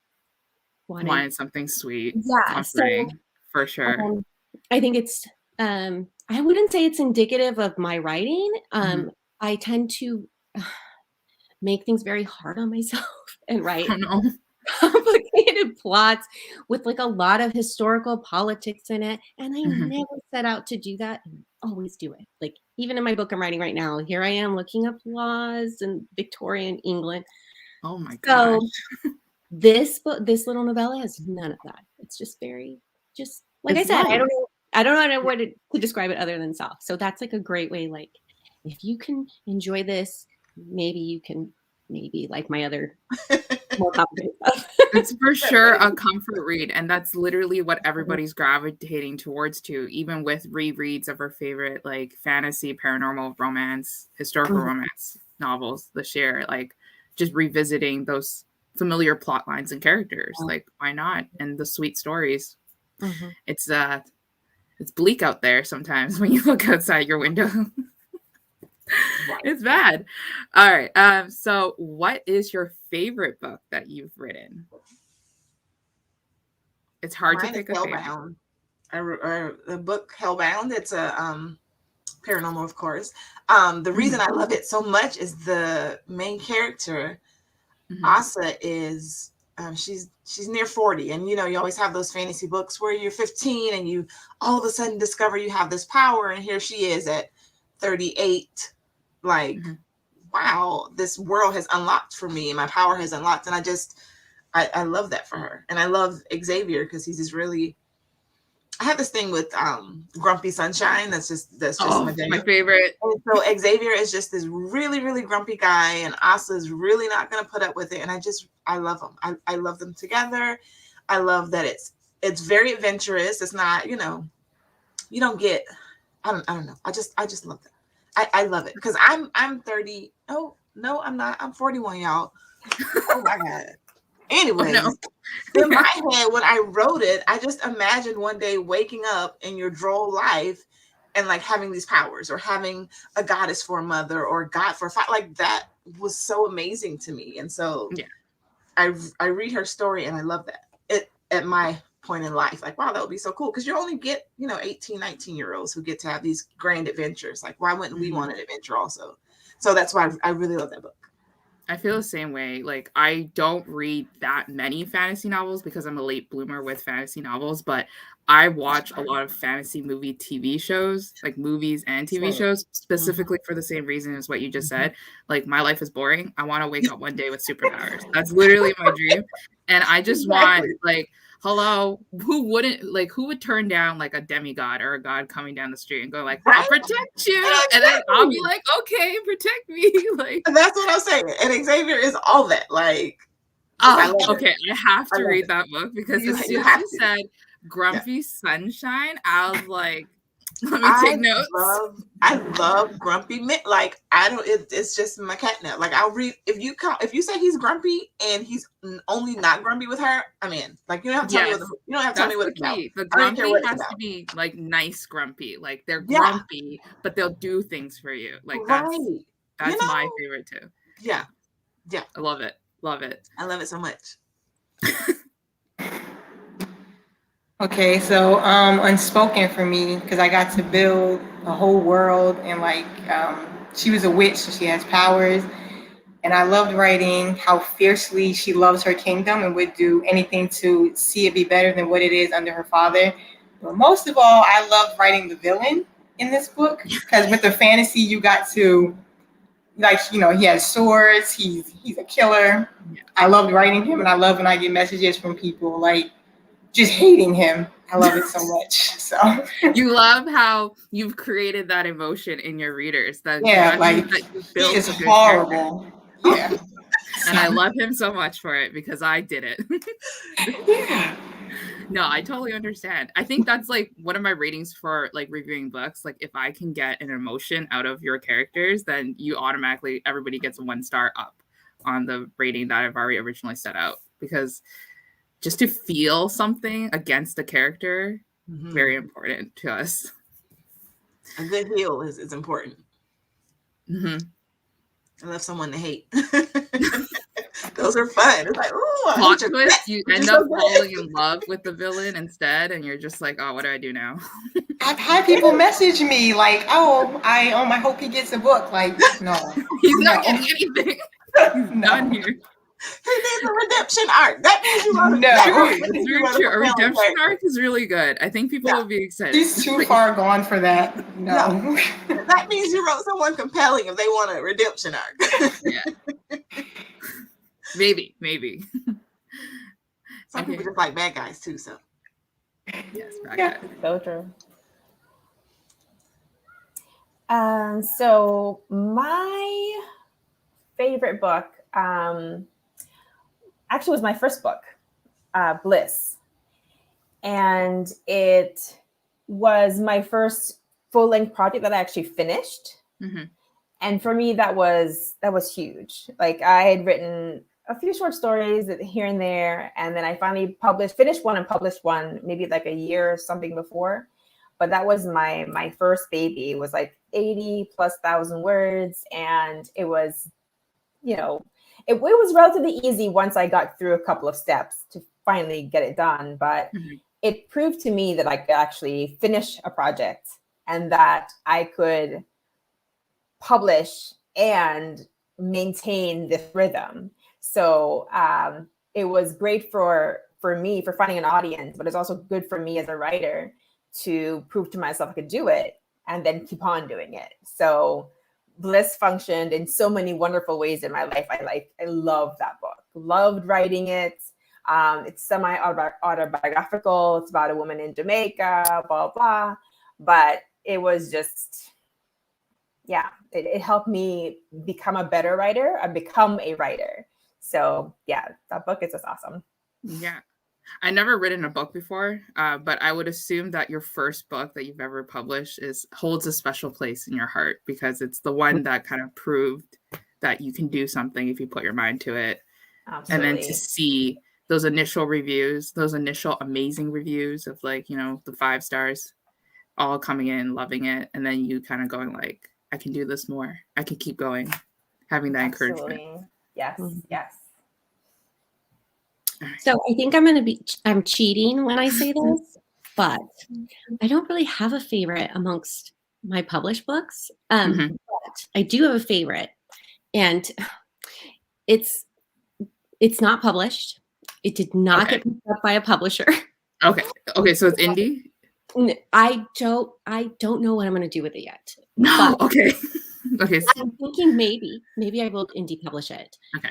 wanted something sweet. Yeah. Comforting, so, for sure. I think it's, I wouldn't say it's indicative of my writing. I tend to make things very hard on myself and write complicated plots with like a lot of historical politics in it. And I never set out to do that, and I always do it. Like even in my book I'm writing right now, here I am looking up laws in Victorian England. Oh my gosh. So this book, this little novella has none of that. It's just very, just like It's I said, light. I don't know what to describe it other than soft. So that's like a great way. Like if you can enjoy this, maybe you can like my other more complicated stuff. It's for sure a comfort read, and that's literally what everybody's gravitating towards too, even with rereads of our favorite like fantasy, paranormal, romance, historical romance novels this year. Like just revisiting those familiar plot lines and characters. Like why not? And the sweet stories. It's bleak out there sometimes when you look outside your window. It's bad. All right. So what is your favorite book that you've written? It's hard to pick a favorite. Hellbound. The book Hellbound. It's a paranormal, of course. The reason I love it so much is the main character, Asa, is she's near 40, and you know you always have those fantasy books where you're 15 and you all of a sudden discover you have this power, and here she is at 38, like wow, this world has unlocked for me and my power has unlocked, and I love that for her. And I love Xavier because he's just really, I have this thing with Grumpy Sunshine. That's just my favorite. And so Xavier is just this really, really grumpy guy, and Asa is really not going to put up with it. And I love them. I love them together. I love that it's very adventurous. It's not, you know, you don't get, I don't know. I just love that. I love it because I'm 30. Oh no, I'm not. I'm 41, y'all. Oh my God. Anyways, in my head, when I wrote it, I just imagined one day waking up in your droll life and like having these powers, or having a goddess for a mother, or God for a father. Like that was so amazing to me. And so I read her story and I love that. It at my point in life, like, wow, that would be so cool. Because you only get, 18, 19-year-olds who get to have these grand adventures. Like, why wouldn't we want an adventure also? So that's why I really love that book. I feel the same way. Like, I don't read that many fantasy novels because I'm a late bloomer with fantasy novels, but I watch a lot of fantasy movie TV shows, like movies and TV shows, specifically for the same reason as what you just said. Like, my life is boring. I want to wake up one day with superpowers. That's literally my dream. And I just want, like, hello, who would turn down like a demigod or a god coming down the street and go like, I'll protect you. And then I'll be like, okay, protect me. Like, and that's what I'm saying. And Xavier is all that. Like, okay, I have to read that book because as soon as you said Grumpy Sunshine, I was like, let me take notes. I love grumpy men. Like, it's just my catnip. Like, I'll read, if you say he's grumpy and he's only not grumpy with her, I'm in. Like, you don't have to tell me what it's about. The grumpy has to be like nice grumpy. Like, they're grumpy, but they'll do things for you. Like, that's my favorite too. Yeah. I love it. I love it so much. Okay, so Unspoken for me, because I got to build a whole world, and like she was a witch, so she has powers, and I loved writing how fiercely she loves her kingdom and would do anything to see it be better than what it is under her father. But most of all, I loved writing the villain in this book, because with the fantasy you got to, like, he has swords, he's a killer. I loved writing him, and I love when I get messages from people like just hating him. I love it so much. So you love how you've created that emotion in your readers. That he is horrible. Yeah. And I love him so much for it because I did it. Yeah. No, I totally understand. I think that's like one of my ratings for like reviewing books. Like, if I can get an emotion out of your characters, then everybody gets a 1-star up on the rating that I've already originally set out, because just to feel something against a character, very important to us. A good heel is important. I love someone to hate. Those are fun. It's like, ooh, plot twist. You end up falling in love with the villain instead, and you're just like, oh, what do I do now? I've had people message me like, I hope he gets a book. Like, no. He's not getting anything. He's done here. He needs a redemption arc. That means you wrote It's very true. A redemption arc is really good. I think people will be excited. He's too far gone for that. No. That means you wrote someone compelling if they want a redemption arc. Yeah. Maybe. Some people just like bad guys too, so. Yes, bad guys. So true. So my favorite book actually was my first book, Bliss. And it was my first full-length project that I actually finished. Mm-hmm. And for me, that was huge. Like I had written a few short stories here and there, and then I finally finished one and published one maybe like a year or something before. But that was my first baby. It was like 80,000+ words, and it was, it was relatively easy once I got through a couple of steps to finally get it done. But it proved to me that I could actually finish a project and that I could publish and maintain this rhythm. So it was great for me for finding an audience, but it's also good for me as a writer to prove to myself I could do it and then keep on doing it. So Bliss functioned in so many wonderful ways in my life. I love that book. Loved writing it. It's semi-autobiographical. It's about a woman in Jamaica, blah, blah. But it was just, it helped me become a better writer and become a writer. So that book is just awesome. Yeah. I never written a book before, but I would assume that your first book that you've ever published holds a special place in your heart because it's the one that kind of proved that you can do something if you put your mind to it. Absolutely. And then to see those initial reviews, those initial amazing reviews of the 5 stars, all coming in, loving it. And then you kind of going like, I can do this more. I can keep going, having that encouragement. Yes. Yes. So I think I'm cheating when I say this, but I don't really have a favorite amongst my published books. But I do have a favorite, and it's not published. It did not get picked up by a publisher. Okay. So it's indie? I don't know what I'm going to do with it yet. No. Okay. I'm thinking maybe I will indie publish it. Okay.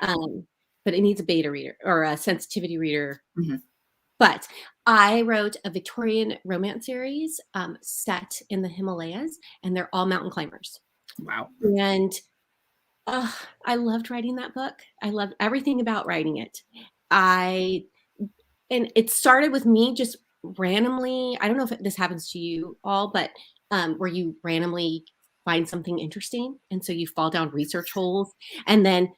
But it needs a beta reader or a sensitivity reader. But I wrote a Victorian romance series set in the Himalayas, and they're all mountain climbers. Wow. And I loved writing that book. I loved everything about writing it. And it started with me just randomly. I don't know if this happens to you all, but where you randomly find something interesting. And so you fall down research holes. And then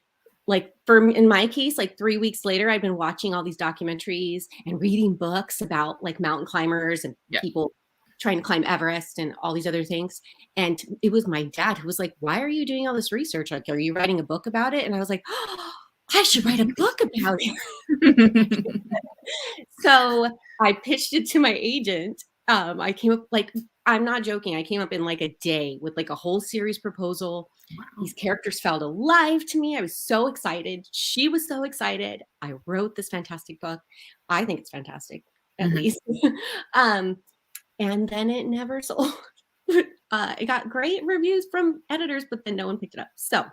in my case, 3 weeks later, I'd been watching all these documentaries and reading books about mountain climbers and people trying to climb Everest and all these other things. And it was my dad who was like, why are you doing all this research? Are you writing a book about it? And I was like, oh, I should write a book about it. So I pitched it to my agent. I came up I'm not joking. I came up in a day with a whole series proposal. Wow. These characters felt alive to me. I was so excited. She was so excited. I wrote this fantastic book. I think it's fantastic, at least. And then it never sold. It got great reviews from editors, but then no one picked it up. So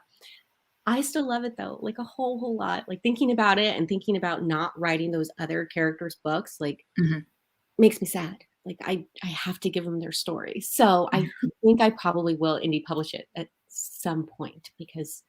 I still love it though, a whole lot. Thinking about it and thinking about not writing those other characters' books, makes me sad. I have to give them their story. So I think I probably will indie publish it at some point because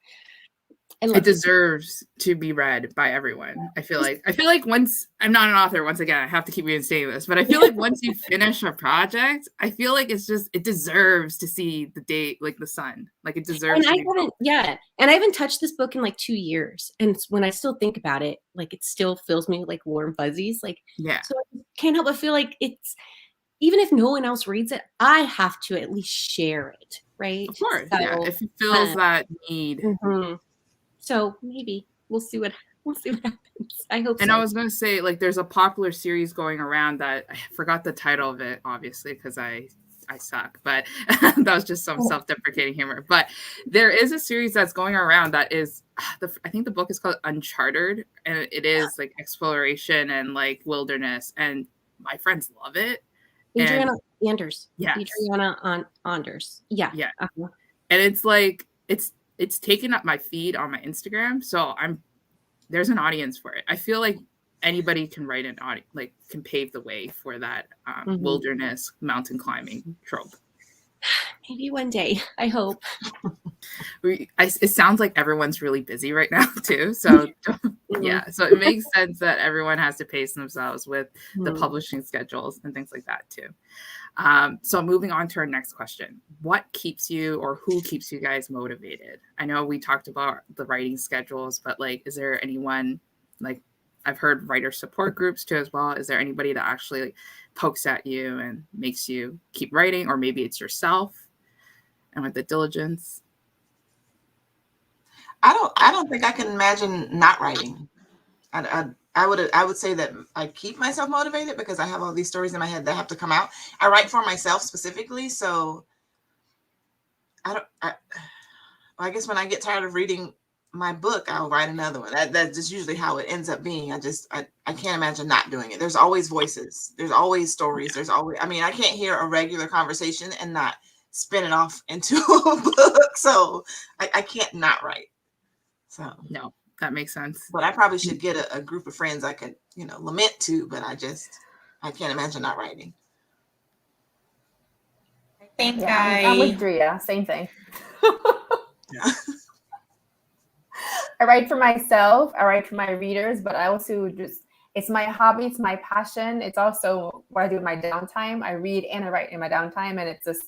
it deserves to be read by everyone. I feel like once I'm not an author, once again, I have to keep reinstating this, but I feel like once you finish a project, I feel like it deserves to see the day, the sun. It deserves. And I haven't touched this book in 2 years. And when I still think about it, it still fills me with warm fuzzies. So I can't help but feel it's, even if no one else reads it, I have to at least share it, right? Of course, if it fills that need. So maybe we'll see what happens. I hope. And so. I was going to say, there's a popular series going around that I forgot the title of it, obviously, because I suck. But that was just some self-deprecating humor. But there is a series that's going around that is I think the book is called Uncharted, and it is like exploration and like wilderness, and my friends love it. Adriana Anders. Yes. Adriana Anders. Yeah. Yeah. And it's like it's taken up my feed on my Instagram, so there's an audience for it. I feel like anybody can write an audience, like can pave the way for that wilderness mountain climbing trope. Maybe one day, I hope. It sounds like everyone's really busy right now too, so yeah, so it makes sense that everyone has to pace themselves with the publishing schedules and things like that too. So moving on to our next question, what keeps you, or who keeps you guys motivated? I know we talked about the writing schedules, but like, is there anyone, like I've heard writer support groups too as well. Is there anybody that actually like pokes at you and makes you keep writing, or maybe it's yourself and with the diligence? I don't think I can imagine not writing. I would say that I keep myself motivated because I have all these stories in my head that have to come out. I write for myself specifically, so I guess when I get tired of reading my book, I'll write another one. That's just usually how it ends up being. I can't imagine not doing it. There's always voices. There's always stories. There's always, I mean, I can't hear a regular conversation and not spin it off into a book. So I can't not write. So no, that makes sense. But I probably should get a group of friends I could, lament to, but I can't imagine not writing. I think I'm with Dria, same thing. Yeah. I write for myself, I write for my readers, but I also it's my hobby, it's my passion. It's also what I do in my downtime. I read and I write in my downtime, and it's just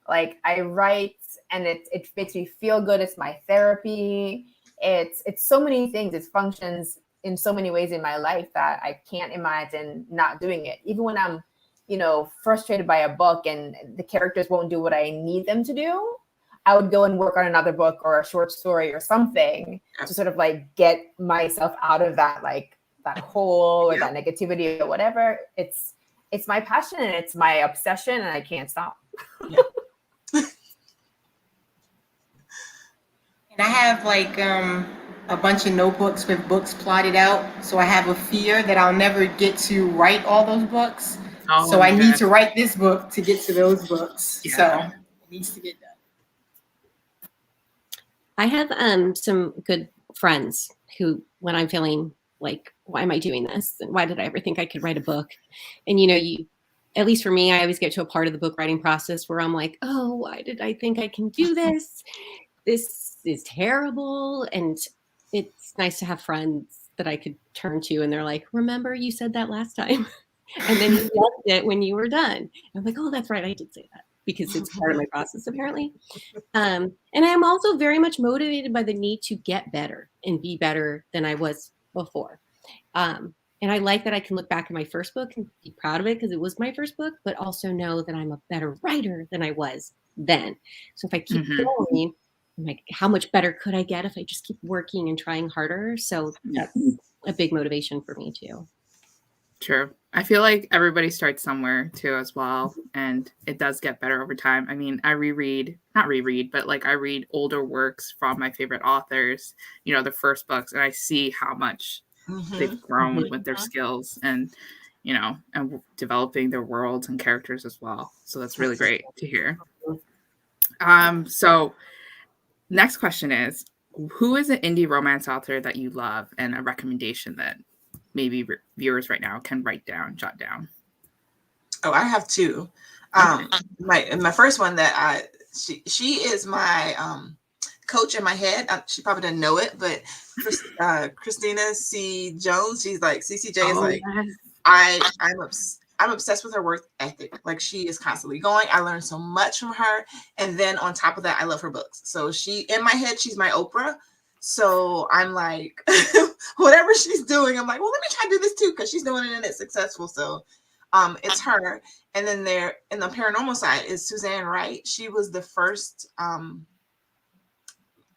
like I write and it makes me feel good. It's my therapy. It's so many things. It functions in so many ways in my life that I can't imagine not doing it. Even when I'm, frustrated by a book and the characters won't do what I need them to do, I would go and work on another book or a short story or something to sort of like get myself out of that, like that hole or that negativity or whatever. It's my passion and it's my obsession, and I can't stop. Yeah. And I have like a bunch of notebooks with books plotted out. So I have a fear that I'll never get to write all those books. So I need to write this book to get to those books. Yeah. So it needs to get done. I have some good friends who, when I'm feeling like, why am I doing this? And why did I ever think I could write a book? And at least for me, I always get to a part of the book writing process where I'm like, oh, why did I think I can do this? This is terrible. And it's nice to have friends that I could turn to, and they're like, remember you said that last time? And then you loved it when you were done. And I'm like, oh, that's right, I did say that, because it's part of my process apparently. And I'm also very much motivated by the need to get better and be better than I was before. And I like that I can look back at my first book and be proud of it because it was my first book, but also know that I'm a better writer than I was then. So if I keep going, I'm like, how much better could I get if I just keep working and trying harder? So that's a big motivation for me too. True. I feel like everybody starts somewhere too as well, and it does get better over time. I mean, I read older works from my favorite authors, the first books, and I see how much they've grown with their skills and, and developing their worlds and characters as well. So that's really great to hear. So next question is, who is an indie romance author that you love, and a recommendation that maybe viewers right now can jot down? Oh, I have two. My first one that she is my coach in my head. She probably didn't know it, but Christina C. Jones. She's like CCJ is like yes. I'm obsessed with her work ethic. Like, she is constantly going. I learned so much from her, and then on top of that, I love her books. So in my head, she's my Oprah. So I'm like, whatever she's doing, I'm like, well, let me try to do this too, because she's doing it and it's successful. So it's her. And then there in the paranormal side is Suzanne Wright. She was the first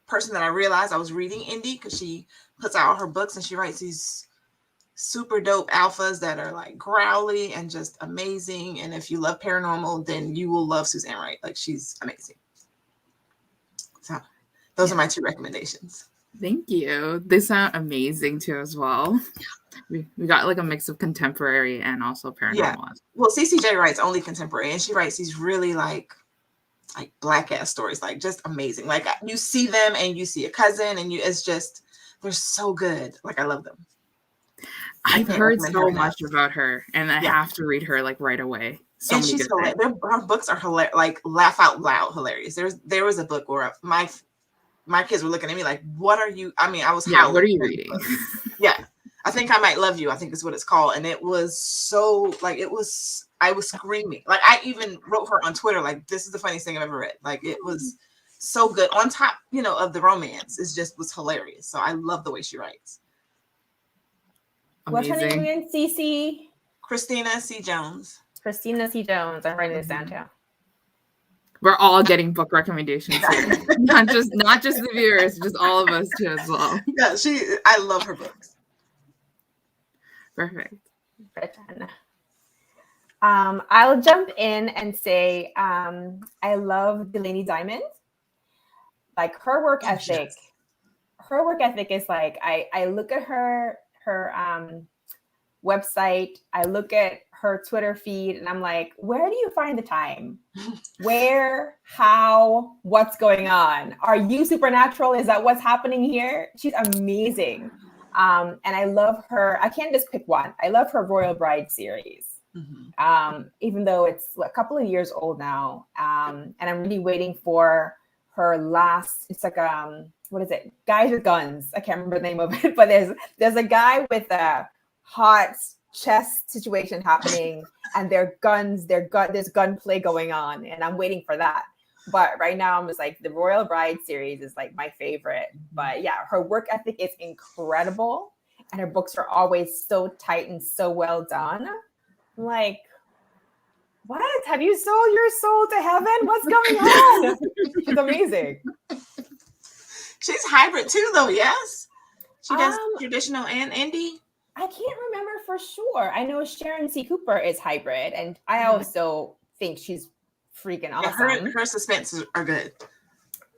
person that I realized I was reading indie, because she puts out all her books and she writes these super dope alphas that are like growly and just amazing. And if you love paranormal, then you will love Suzanne Wright. Like, she's amazing. So those are my two recommendations. Thank you. They sound amazing too as well. We got like a mix of contemporary and also paranormal. Yeah. Well, CCJ writes only contemporary, and she writes these really like black ass stories, like just amazing. Like you see them and you see a cousin, and it's just, they're so good. Like I love them. I've heard so much about her, and I have to read her like right away. So and she's hilarious. Her books are hilarious, like laugh out loud hilarious. There was a book where my kids were looking at me like, "What are you?" I mean, I was howling. What are you reading? Yeah, I Think I Might Love You, I think is what it's called, and it was so like I was screaming. Like I even wrote her on Twitter like, "This is the funniest thing I've ever read." Like it was so good. On top, of the romance, was hilarious. So I love the way she writes. What's her name again? CC? Christina C. Jones. Christina C. Jones. I'm writing this down too. We're all getting book recommendations here. not just the viewers, just all of us too as well. Yeah, I love her books. Perfect. I'll jump in and say I love Delaney Diamond. Like her work ethic. Yes. Her work ethic is like I look at her website, I look at her Twitter feed, and I'm like, where do you find the time? Where, how, what's going on? Are you supernatural? Is that what's happening here? She's amazing. And I love her. I can't just pick one. I love her Royal Bride series. Mm-hmm. Even though it's a couple of years old now. And I'm really waiting for her last, it's like, what is it? Guys with Guns. I can't remember the name of it, but there's a guy with a hot chess situation happening, and there's gunplay going on, and I'm waiting for that. But right now I'm just like, the Royal Bride series is like my favorite. But yeah, her work ethic is incredible, and her books are always so tight and so well done. I'm like, what? Have you sold your soul to heaven? What's going on? She's amazing. She's hybrid too, though. Yes, she does traditional and indie. I can't remember for sure. I know Sharon C. Cooper is hybrid, and I also think she's freaking awesome. Her suspenses are good.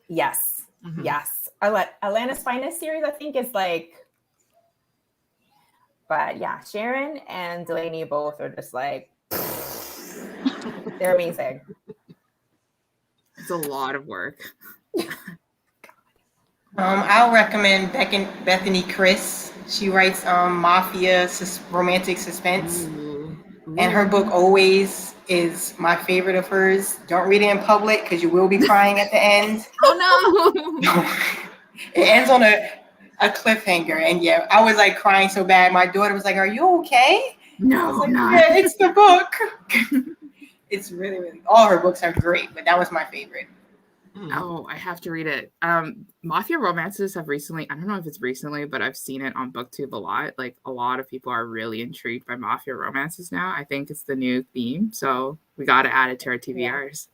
Yes, yes. Atlanta's Finest series, I think, is like. But yeah, Sharon and Delaney both are just like, they're amazing. It's a lot of work. I'll recommend Bethany Chris. She writes mafia romantic suspense. Ooh. And her book Always is my favorite of hers. Don't read it in public because you will be crying at the end. Oh no. It ends on a cliffhanger, and yeah, I was like crying so bad. My daughter was like, "Are you okay?" No, I was like, yeah, it's the book. It's really, really, all her books are great, but that was my favorite. Oh, I have to read it. Mafia romances have recently, I don't know if it's recently, but I've seen it on BookTube a lot. Like a lot of people are really intrigued by mafia romances now. I think it's the new theme, so we got to add it to our TBRs.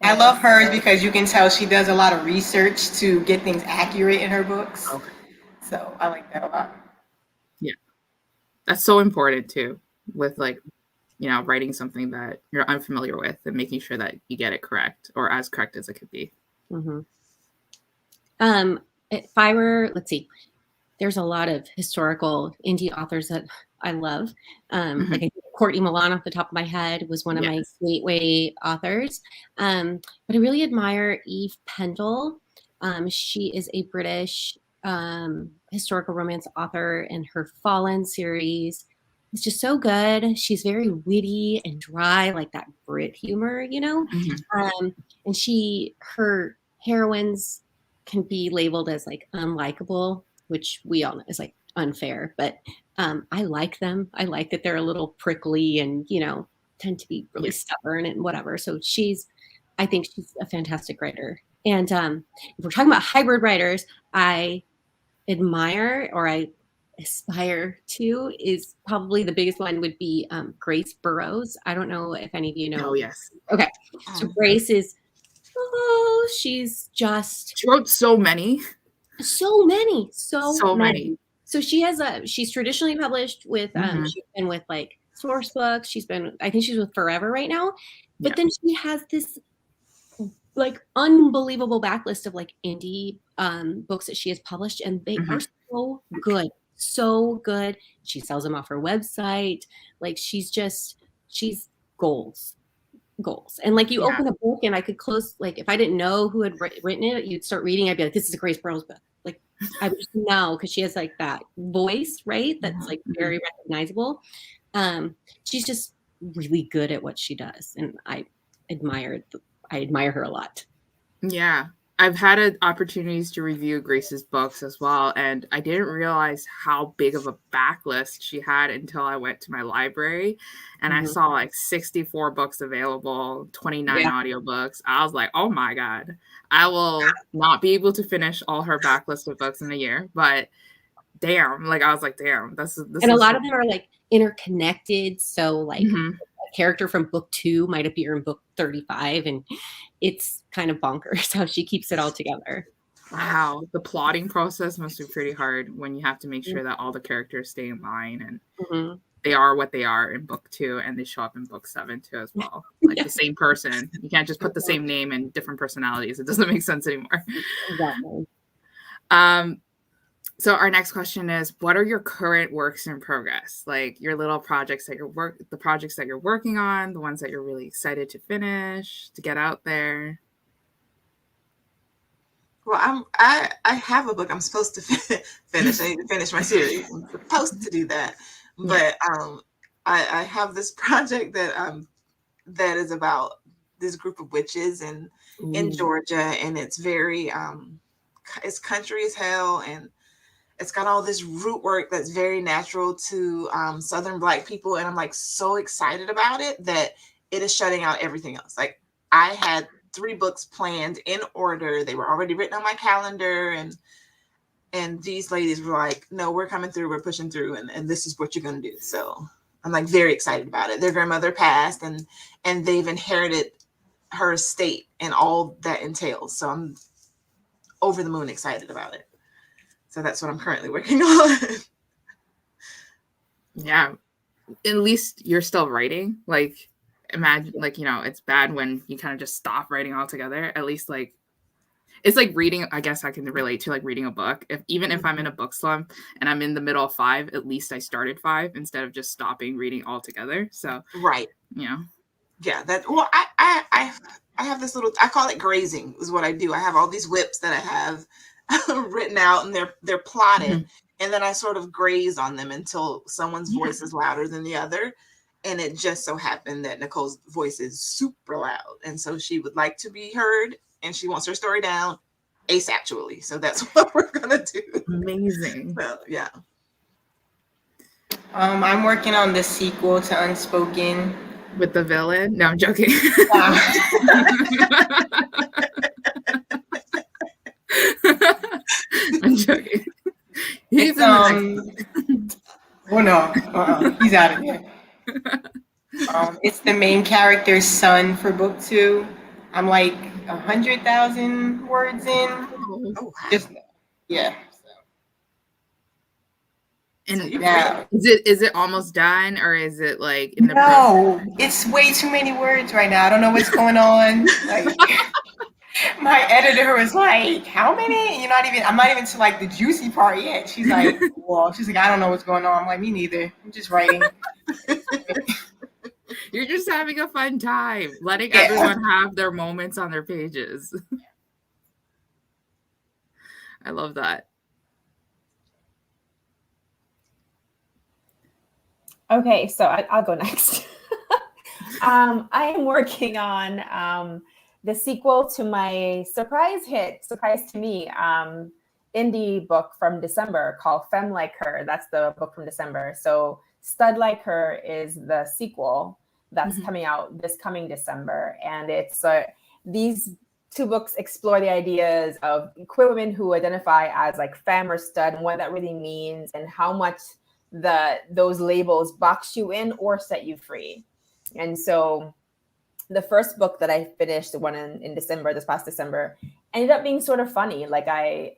I love hers because you can tell she does a lot of research to get things accurate in her books. Okay. So I like that a lot. Yeah. That's so important too, with like, writing something that you're unfamiliar with and making sure that you get it correct, or as correct as it could be. Mm-hmm. If I were, let's see, there's a lot of historical indie authors that I love. Like Courtney Milan off the top of my head was one of my gateway authors. But I really admire Eve Pendle. She is a British historical romance author, and her Fallen series is just so good. She's very witty and dry, like that Brit humor, and her heroines can be labeled as like unlikable, which we all know is like unfair, but I like them. I like that they're a little prickly and, tend to be really stubborn and whatever. So I think she's a fantastic writer. And if we're talking about hybrid writers, I admire, or I aspire to, is probably the biggest one would be Grace Burrows. I don't know if any of you know. Oh, yes. Okay. So Grace is, she's just. She wrote so many. So many. So she's traditionally published with, she's been with like Source Books. I think she's with Forever right now. But then she has this like unbelievable backlist of like indie books that she has published, and they are so good. So good. She sells them off her website. Like she's goals. And like you open a book and I could close, like if I didn't know who had written it, you'd start reading, I'd be like, this is a Grace Burroughs book. Like I would just know, because she has like that voice, right? That's like very recognizable. She's just really good at what she does, and I admire her a lot. Yeah. I've had opportunities to review Grace's books as well, and I didn't realize how big of a backlist she had until I went to my library and I saw like 64 books available, 29 audiobooks. I was like, oh my God, I will not be able to finish all her backlist of books in a year, but damn, like I was like, damn, this and a lot of them are like interconnected. So like a character from book 2 might appear in book 35, and it's kind of bonkers how she keeps it all together. Wow, the plotting process must be pretty hard when you have to make sure that all the characters stay in line and they are what they are in book 2, and they show up in book 7 too as well. Like the same person. You can't just put the same name and different personalities. It doesn't make sense anymore. Exactly. So our next question is, what are your current works in progress? Like your little projects that the projects that you're working on, the ones that you're really excited to finish, to get out there. Well, I have a book I'm supposed to finish. I need to finish my series. I'm supposed to do that, but I have this project that is about this group of witches in Georgia, and it's very it's country as hell, and it's got all this root work that's very natural to Southern Black people, and I'm like so excited about it that it is shutting out everything else. Like I had 3 books planned in order. They were already written on my calendar, and these ladies were like, no, we're coming through, we're pushing through, and this is what you're going to do. So I'm like very excited about it. Their grandmother passed, and they've inherited her estate and all that entails. So I'm over the moon excited about it. So that's what I'm currently working on. Yeah. At least you're still writing. Like imagine, like, you know, it's bad when you kind of just stop writing altogether. At least like it's like reading. I guess I can relate to like reading a book. If I'm in a book slump and I'm in the middle of 5, at least I started 5 instead of just stopping reading altogether. So right, you know, yeah. That well, I have this little. I call it grazing. Is what I do. I have all these whips that I have written out, and they're plotted, and then I sort of graze on them until someone's voice is louder than the other. And it just so happened that Nicole's voice is super loud, and so she would like to be heard, and she wants her story down ASAPually. So that's what we're gonna do. Amazing. So yeah. I'm working on the sequel to Unspoken. With the villain? No, I'm joking. I'm joking. He's oh no, he's out of here. It's the main character's son for book 2. I'm like 100,000 words in. Oh, Just yeah. And yeah. Is it almost done, or is it like in the No, it's way too many words right now. I don't know what's going on. Like my editor was like, how many? I'm not even to like the juicy part yet. She's like, I don't know what's going on. I'm like, me neither. I'm just writing. You're just having a fun time, letting everyone have their moments on their pages. I love that. Okay, so I'll go next. I am working on the sequel to my surprise to me, indie book from December called Femme Like Her. That's the book from December. So Stud Like Her is the sequel that's coming out this coming December. And it's these 2 books explore the ideas of queer women who identify as like femme or stud, and what that really means, and how much those labels box you in or set you free. And so the first book that I finished, the one in December, this past December, ended up being sort of funny. Like I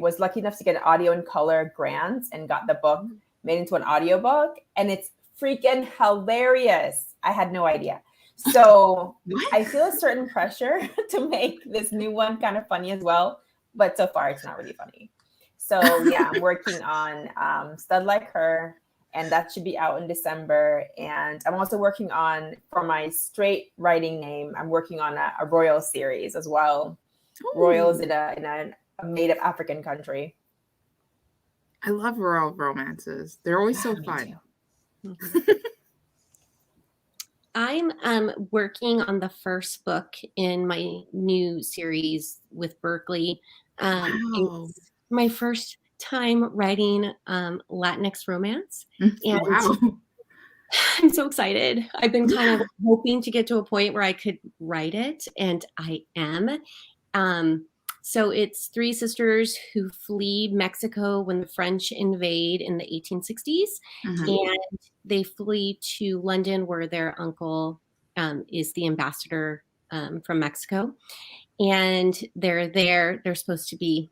was lucky enough to get an audio and color grant and got the book made into an audiobook, and it's freaking hilarious. I had no idea. So What? I feel a certain pressure to make this new one kind of funny as well. But so far, it's not really funny. So yeah, I'm working on Stud Like Her, and that should be out in December. And I'm also working on, for my straight writing name, I'm working on a royal series as well. Royals in a native African country. I love royal romances. They're always so Me fun. too. I'm working on the first book in my new series with Berkeley. Wow. It's my first time writing Latinx romance. And Wow. I'm so excited. I've been kind of hoping to get to a point where I could write it, and I am. So it's three sisters who flee Mexico when the French invade in the 1860s. And they flee to London, where their uncle is the ambassador from Mexico. And they're there. They're supposed to be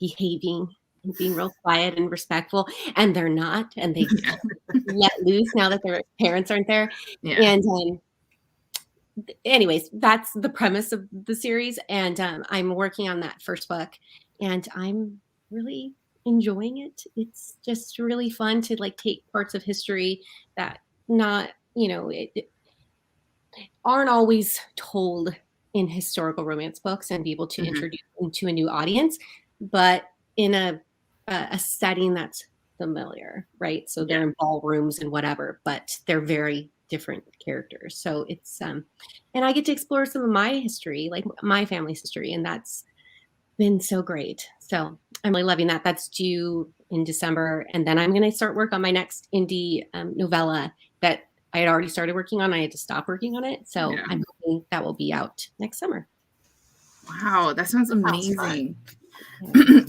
behaving and being real quiet and respectful, and they're not. And they let loose now that their parents aren't there. Yeah. And anyways, that's the premise of the series. And I'm working on that first book, and I'm really enjoying it. It's just really fun to like take parts of history that not, aren't always told in historical romance books, and be able to introduce them to a new audience, but in a setting that's familiar, right? So they're in ballrooms and whatever, but they're very different characters. So it's and I get to explore some of my history, like my family's history, and that's been so great. So I'm really loving that. That's due in December, and then I'm going to start work on my next indie novella that I had already started working on. I had to stop working on it, so I'm hoping that will be out next summer. Wow, that sounds amazing.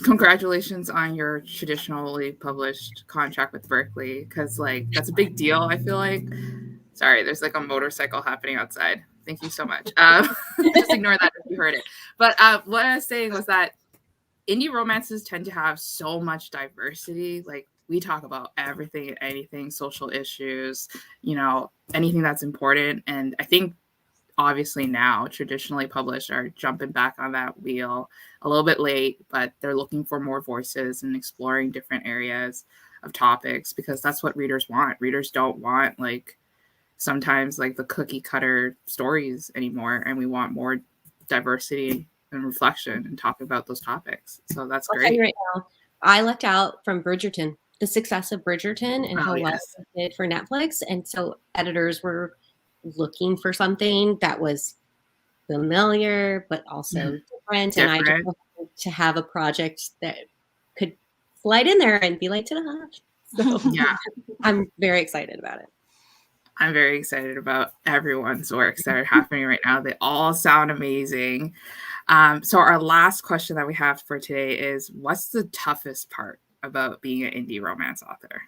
Congratulations on your traditionally published contract with Berkeley, because like that's a big deal. I feel like. Sorry, there's like a motorcycle happening outside. Thank you so much. Just ignore that if you heard it. But what I was saying was that indie romances tend to have so much diversity. Like we talk about everything and anything, social issues, anything that's important. And I think obviously now traditionally published are jumping back on that wheel a little bit late, but they're looking for more voices and exploring different areas of topics, because that's what readers want. Readers don't want sometimes the cookie cutter stories anymore, and we want more diversity and reflection and talk about those topics. So that's great. I'll tell you right now, I lucked out from Bridgerton, the success of Bridgerton, and how well it did for Netflix. And so editors were looking for something that was familiar but also different. And I just wanted to have a project that could slide in there and be like, ta-da. So I'm very excited about it. I'm very excited about everyone's works that are happening right now. They all sound amazing. So our last question that we have for today is, what's the toughest part about being an indie romance author?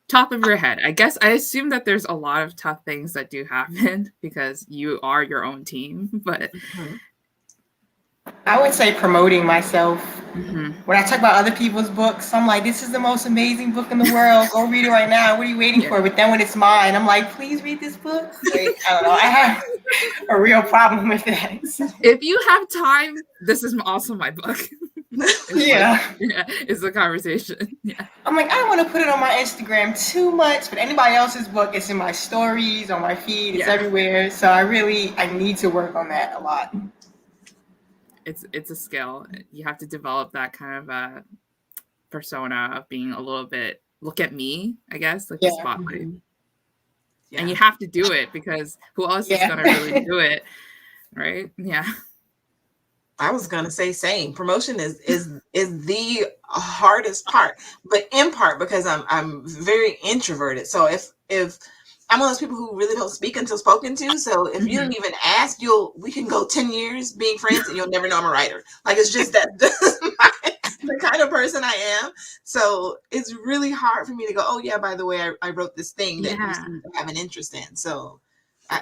Top of your head. I assume that there's a lot of tough things that do happen because you are your own team, but I would say promoting myself. When I talk about other people's books, I'm like, this is the most amazing book in the world. Go read it right now. What are you waiting for? But then when it's mine, I'm like, please read this book. Like, I don't know. I have a real problem with that. If you have time, this is also my book. It's a conversation. I'm like, I don't want to put it on my Instagram too much, but anybody else's book, it's in my stories, on my feed, it's everywhere. So I need to work on that a lot. It's a skill. You have to develop that kind of a persona of being a little bit, look at me, I guess, like the spotlight. And you have to do it, because who else is going to really do it, right? Yeah. I was gonna say same. Promotion is the hardest part, but in part because I'm very introverted. So if I'm one of those people who really don't speak until spoken to, so if you don't even ask, we can go 10 years being friends and you'll never know I'm a writer. Like, it's just that the kind of person I am. So it's really hard for me to go, oh yeah, by the way, I wrote this thing that you seem to have an interest in. So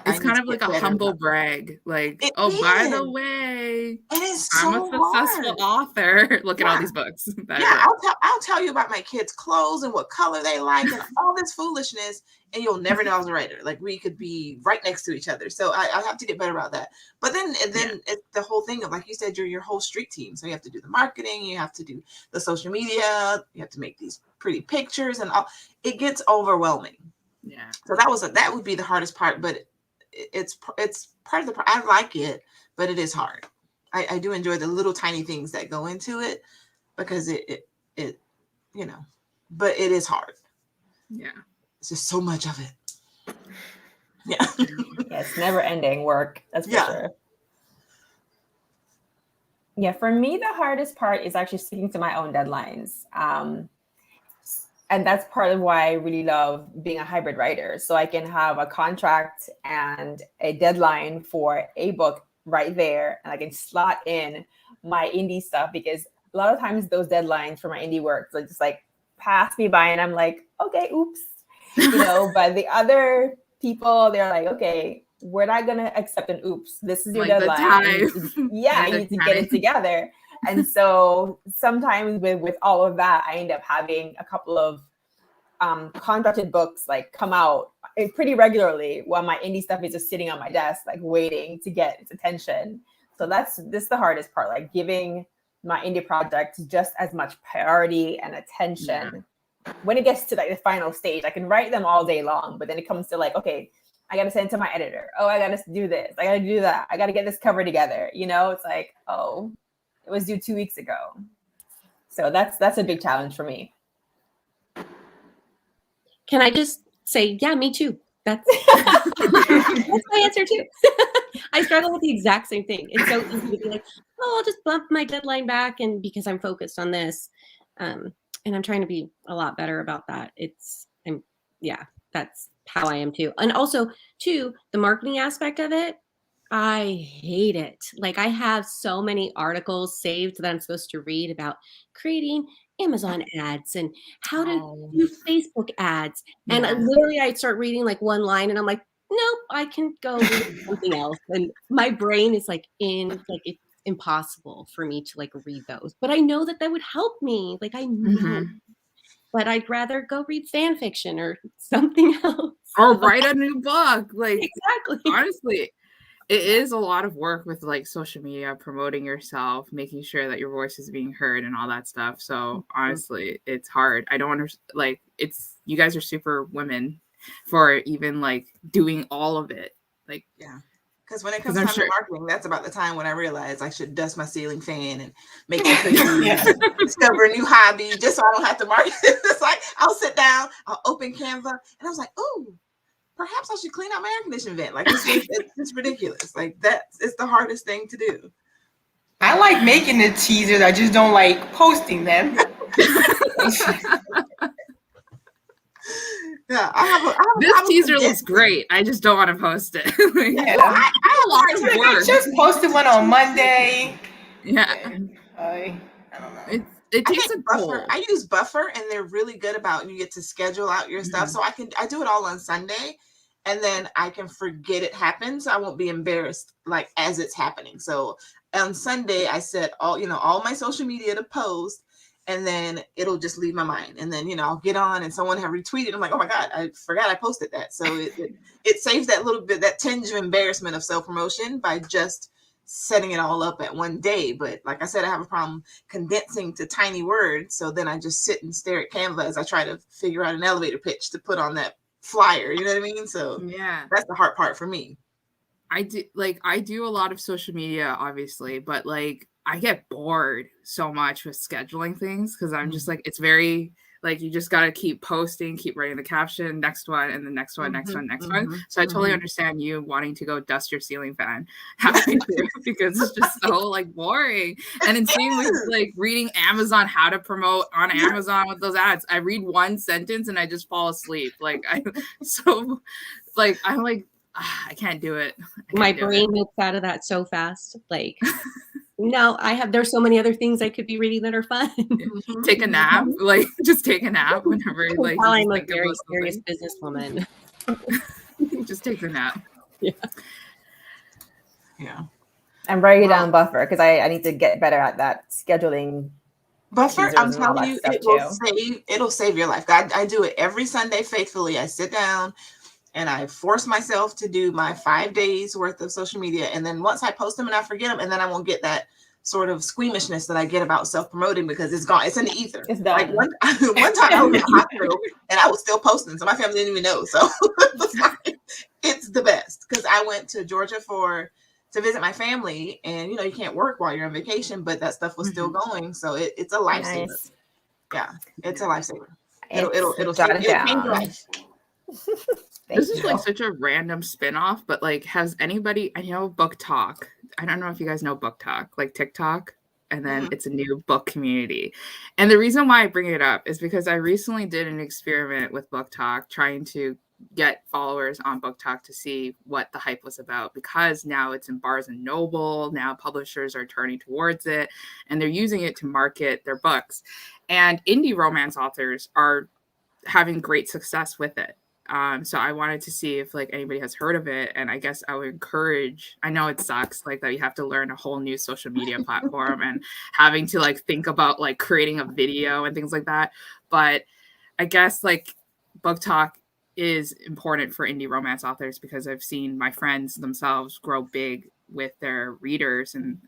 It's need kind to of like get a better humble about brag. Like, it. oh, by It the is. way, It is I'm a so successful hard. author. Look at all Yeah. these books that I Yeah, wrote. I'll tell you about my kids' clothes and what color they like and all this foolishness, and you'll never know I was a writer. Like we could be right next to each other. So I have to get better about that. But then it's the whole thing of, like you said, you're your whole street team. So you have to do the marketing, you have to do the social media, you have to make these pretty pictures, and all. It gets overwhelming. Yeah. So that would be the hardest part, but it's part of the. I like it, but it is hard. I do enjoy the little tiny things that go into it, because it you know, but it is hard. Yeah. It's just so much of it. Yeah. Yeah, it's never ending work. That's for Yeah. sure. Yeah, for me, the hardest part is actually sticking to my own deadlines. And that's part of why I really love being a hybrid writer. So I can have a contract and a deadline for a book right there, and I can slot in my indie stuff, because a lot of times those deadlines for my indie work are just like pass me by, and I'm like, okay, oops, but the other people, they're like, okay, we're not gonna accept an oops. This is your Like the deadline. time. You need to get it together. And so sometimes with all of that, I end up having a couple of contracted books like come out pretty regularly, while my indie stuff is just sitting on my desk, like waiting to get its attention. So this the hardest part, like giving my indie projects just as much priority and attention. When it gets to like the final stage, I can write them all day long, but then it comes to like, okay, I got to send it to my editor. Oh, I got to do this. I got to do that. I got to get this cover together. It's like, oh, it was due 2 weeks ago. So that's a big challenge for me. Can I just say, yeah, me too. That's my answer too. I struggle with the exact same thing. It's so easy to be like, oh, I'll just bump my deadline back, and because I'm focused on this. And I'm trying to be a lot better about that. That's how I am too. And also too, the marketing aspect of it, I hate it. Like I have so many articles saved that I'm supposed to read about creating Amazon ads and how to do Facebook ads. And literally I start reading like one line and I'm like, nope, I can go read something else. And my brain is like it's impossible for me to like read those. But I know that would help me. Like I know. But I'd rather go read fan fiction or something else. Or write a new book. Like exactly. Honestly, it is a lot of work with like social media, promoting yourself, making sure that your voice is being heard and all that stuff. So honestly, it's hard. I don't understand. Like you guys are super women for even like doing all of it. Like, yeah. Because when it comes time to marketing, that's about the time when I realize I should dust my ceiling fan and make it discover a new hobby just so I don't have to market. It's like I'll sit down, I'll open Canva, and I was like, oh, perhaps I should clean out my air conditioning vent. Like it's ridiculous. Like it's the hardest thing to do. I like making the teasers. I just don't like posting them. Yeah, I have this teaser looks great. I just don't want to post it. I just posted one on Monday. Yeah. I don't know. It takes a Buffer. I use Buffer, and they're really good about you get to schedule out your stuff. So I do it all on Sunday, and then I can forget it happened, so I won't be embarrassed like as it's happening. So on Sunday, I set all my social media to post, and then it'll just leave my mind. And then I'll get on, and someone have retweeted. I'm like, oh my god, I forgot I posted that. So it saves that little bit, that tinge of embarrassment of self promotion by just setting it all up at one day. But like I said, I have a problem condensing to tiny words. So then I just sit and stare at Canva as I try to figure out an elevator pitch to put on that flyer. You know what I mean? So yeah, that's the hard part for me. I do a lot of social media, obviously, but like I get bored so much with scheduling things because I'm just like, it's very like you just got to keep posting, keep writing the caption, next one, and the next one, next one. So I totally understand you wanting to go dust your ceiling fan halfway through because it's just so like boring. And then same with like reading Amazon, how to promote on Amazon with those ads. I read one sentence and I just fall asleep. I'm like, I can't do it. My brain moves out of that so fast. Like, no, there's so many other things I could be reading that are fun. Take a nap, like just take a nap whenever like I'm a very serious businesswoman. Just take the nap. Yeah. I'm writing down buffer because I need to get better at that scheduling. Buffer, I'm teasers and all telling that you, stuff it'll save your life. I do it every Sunday faithfully. I sit down and I force myself to do my 5 days worth of social media. And then once I post them and I forget them, and then I won't get that sort of squeamishness that I get about self-promoting because it's gone. It's in the ether. It's done. Like one time I was in the hospital and I was still posting, so my family didn't even know. So it's the best because I went to Georgia to visit my family, and you can't work while you're on vacation, but that stuff was still going. So it's a lifesaver. Nice. Yeah, it's a lifesaver. It'll change your life. This is like such a random spin-off, but like, has anybody, I know Book Talk. I don't know if you guys know Book Talk, like TikTok, and then it's a new book community. And the reason why I bring it up is because I recently did an experiment with Book Talk, trying to get followers on Book Talk to see what the hype was about, because now it's in Barnes and Noble. Now publishers are turning towards it and they're using it to market their books. And indie romance authors are having great success with it. So I wanted to see if like anybody has heard of it. And I guess I would encourage, I know it sucks like that you have to learn a whole new social media platform and having to like think about like creating a video and things like that. But I guess like Book Talk is important for indie romance authors because I've seen my friends themselves grow big with their readers and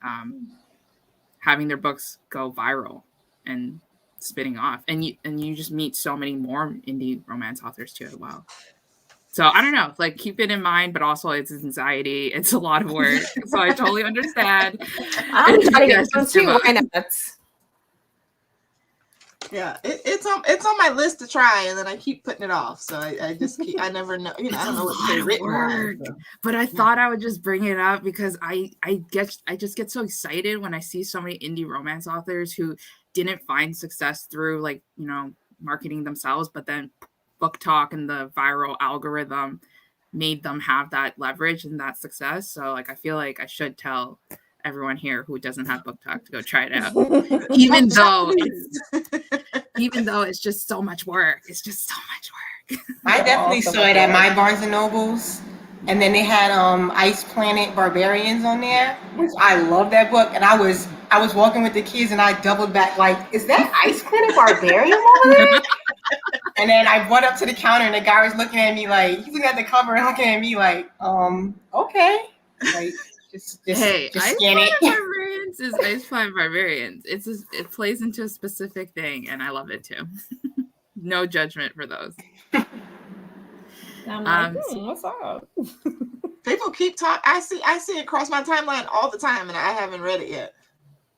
having their books go viral and spinning off, and you just meet so many more indie romance authors too as well. So I don't know, like keep it in mind, but also it's anxiety, it's a lot of work, so I totally understand. I'm trying to get some too. Why not? Yeah, it's on my list to try, and then I keep putting it off. So I just keep, I never know, I don't know what to say written wise. So. But I thought I would just bring it up because I just get so excited when I see so many indie romance authors who didn't find success through like marketing themselves, but then Book Talk and the viral algorithm made them have that leverage and that success. So like I feel like I should tell everyone here who doesn't have Book Talk to go try it out, even though it's just so much work. It's just so much work. I definitely saw it at my Barnes and Nobles, and then they had Ice Planet Barbarians on there, which I love that book. And I was walking with the kids, and I doubled back like, is that Ice Planet Barbarian over there? And then I went up to the counter, and the guy was looking at me like, he's looking at the cover and looking at me like, okay, like. Hey, just Ice scan Planet it. Barbarians is Ice Planet Barbarians. It plays into a specific thing, and I love it too. No judgment for those. I'm like, what's up? People keep talking. I see it cross my timeline all the time, and I haven't read it yet.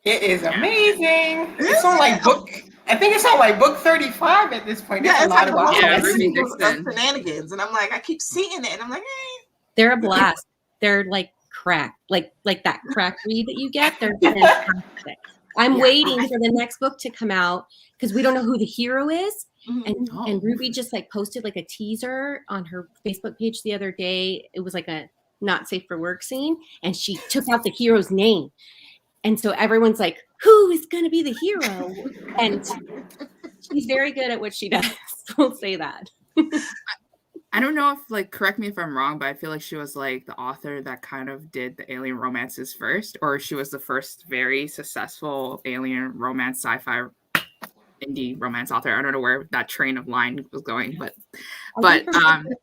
It is amazing. It's on like book. I think it's on like book 35 at this point. Yeah, it's like Ruby Dixon shenanigans, and I'm like, I keep seeing it, and I'm like, hey. They're a blast. They're like crack, like that crack read that you get. They're fantastic. I'm waiting for the next book to come out because we don't know who the hero is. And Ruby just like posted like a teaser on her Facebook page the other day. It was like a not safe for work scene, and she took out the hero's name. And so everyone's like, who is going to be the hero? And she's very good at what she does. We'll say that. I don't know if, like, correct me if I'm wrong, but I feel like she was, like, the author that kind of did the alien romances first, or she was the first very successful alien romance sci-fi indie romance author. I don't know where that train of line was going, but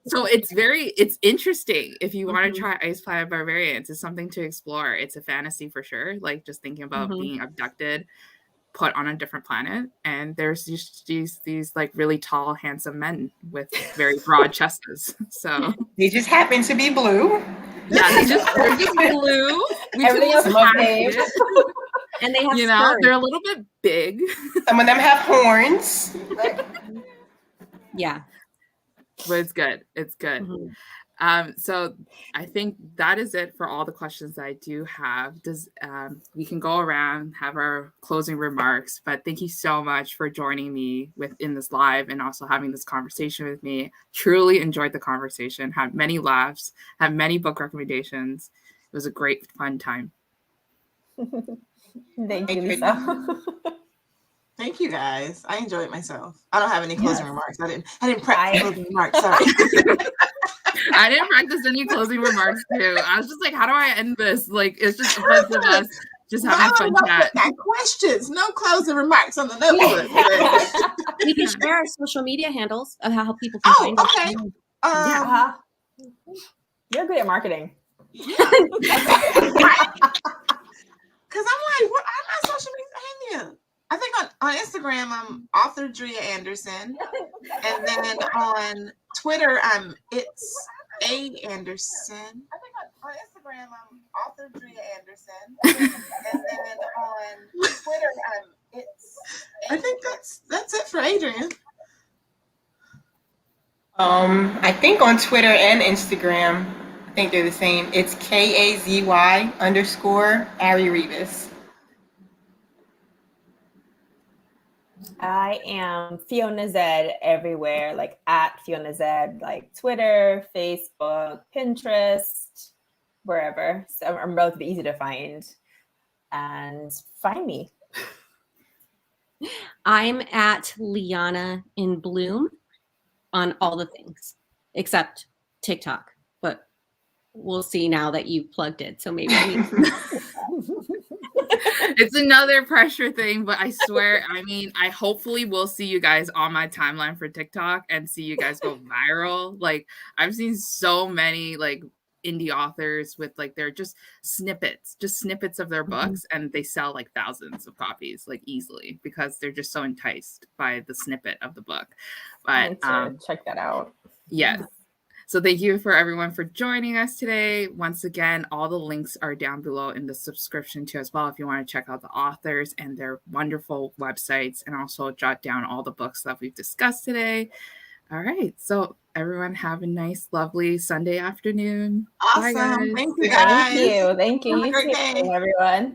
so it's interesting. If you want to try Ice Planet Barbarians, it's something to explore. It's a fantasy for sure, like just thinking about being abducted, put on a different planet, and there's just these like really tall, handsome men with very broad chests. So they just happen to be blue. Yeah, they're just blue. Everything else is and they have skirts. They're a little bit big. Some of them have horns. Yeah, but it's good. It's good. So I think that is it for all the questions that I do have. We can go around, have our closing remarks, but thank you so much for joining me in this live and also having this conversation with me. Truly enjoyed the conversation, had many laughs, had many book recommendations. It was a great, fun time. Thank you, Lisa. Thank you, guys. I enjoyed myself. I don't have any closing remarks. I didn't prep closing remarks. Sorry. I didn't practice any closing remarks too. I was just like, how do I end this? Like, it's just a bunch of us just having fun chat. Got questions, no closing remarks on the notebook. We can share our social media handles of how people can find us. Okay. You're good at marketing. Yeah. Right? Because I'm like, what are my social media? I think on Instagram, I'm author Dria Andersen. And then on Twitter, it's A Andersen. I think on Instagram, I'm author Dria Andersen. And then on Twitter, it's I think that's it for Adrian. I think on Twitter and Instagram, I think they're the same. It's KAZY_Ari Reavis. I am Fiona Zedde everywhere, like at Fiona Zedde, like Twitter, Facebook, Pinterest, wherever. So I'm relatively easy to find. And find me. I'm at Liana in Bloom on all the things except TikTok, but we'll see now that you've plugged it. So maybe I need It's another pressure thing, but I swear, I mean, I hopefully will see you guys on my timeline for TikTok and see you guys go viral. Like, I've seen so many like indie authors with like they're just snippets of their books, and they sell like thousands of copies like easily because they're just so enticed by the snippet of the book. But check that out. Yes. So thank you for everyone for joining us today. Once again, all the links are down below in the subscription too as well if you want to check out the authors and their wonderful websites, and also jot down all the books that we've discussed today. All right. So everyone have a nice, lovely Sunday afternoon. Awesome. Bye, guys. Thank you, guys. Thank you. Have a great day. Everyone.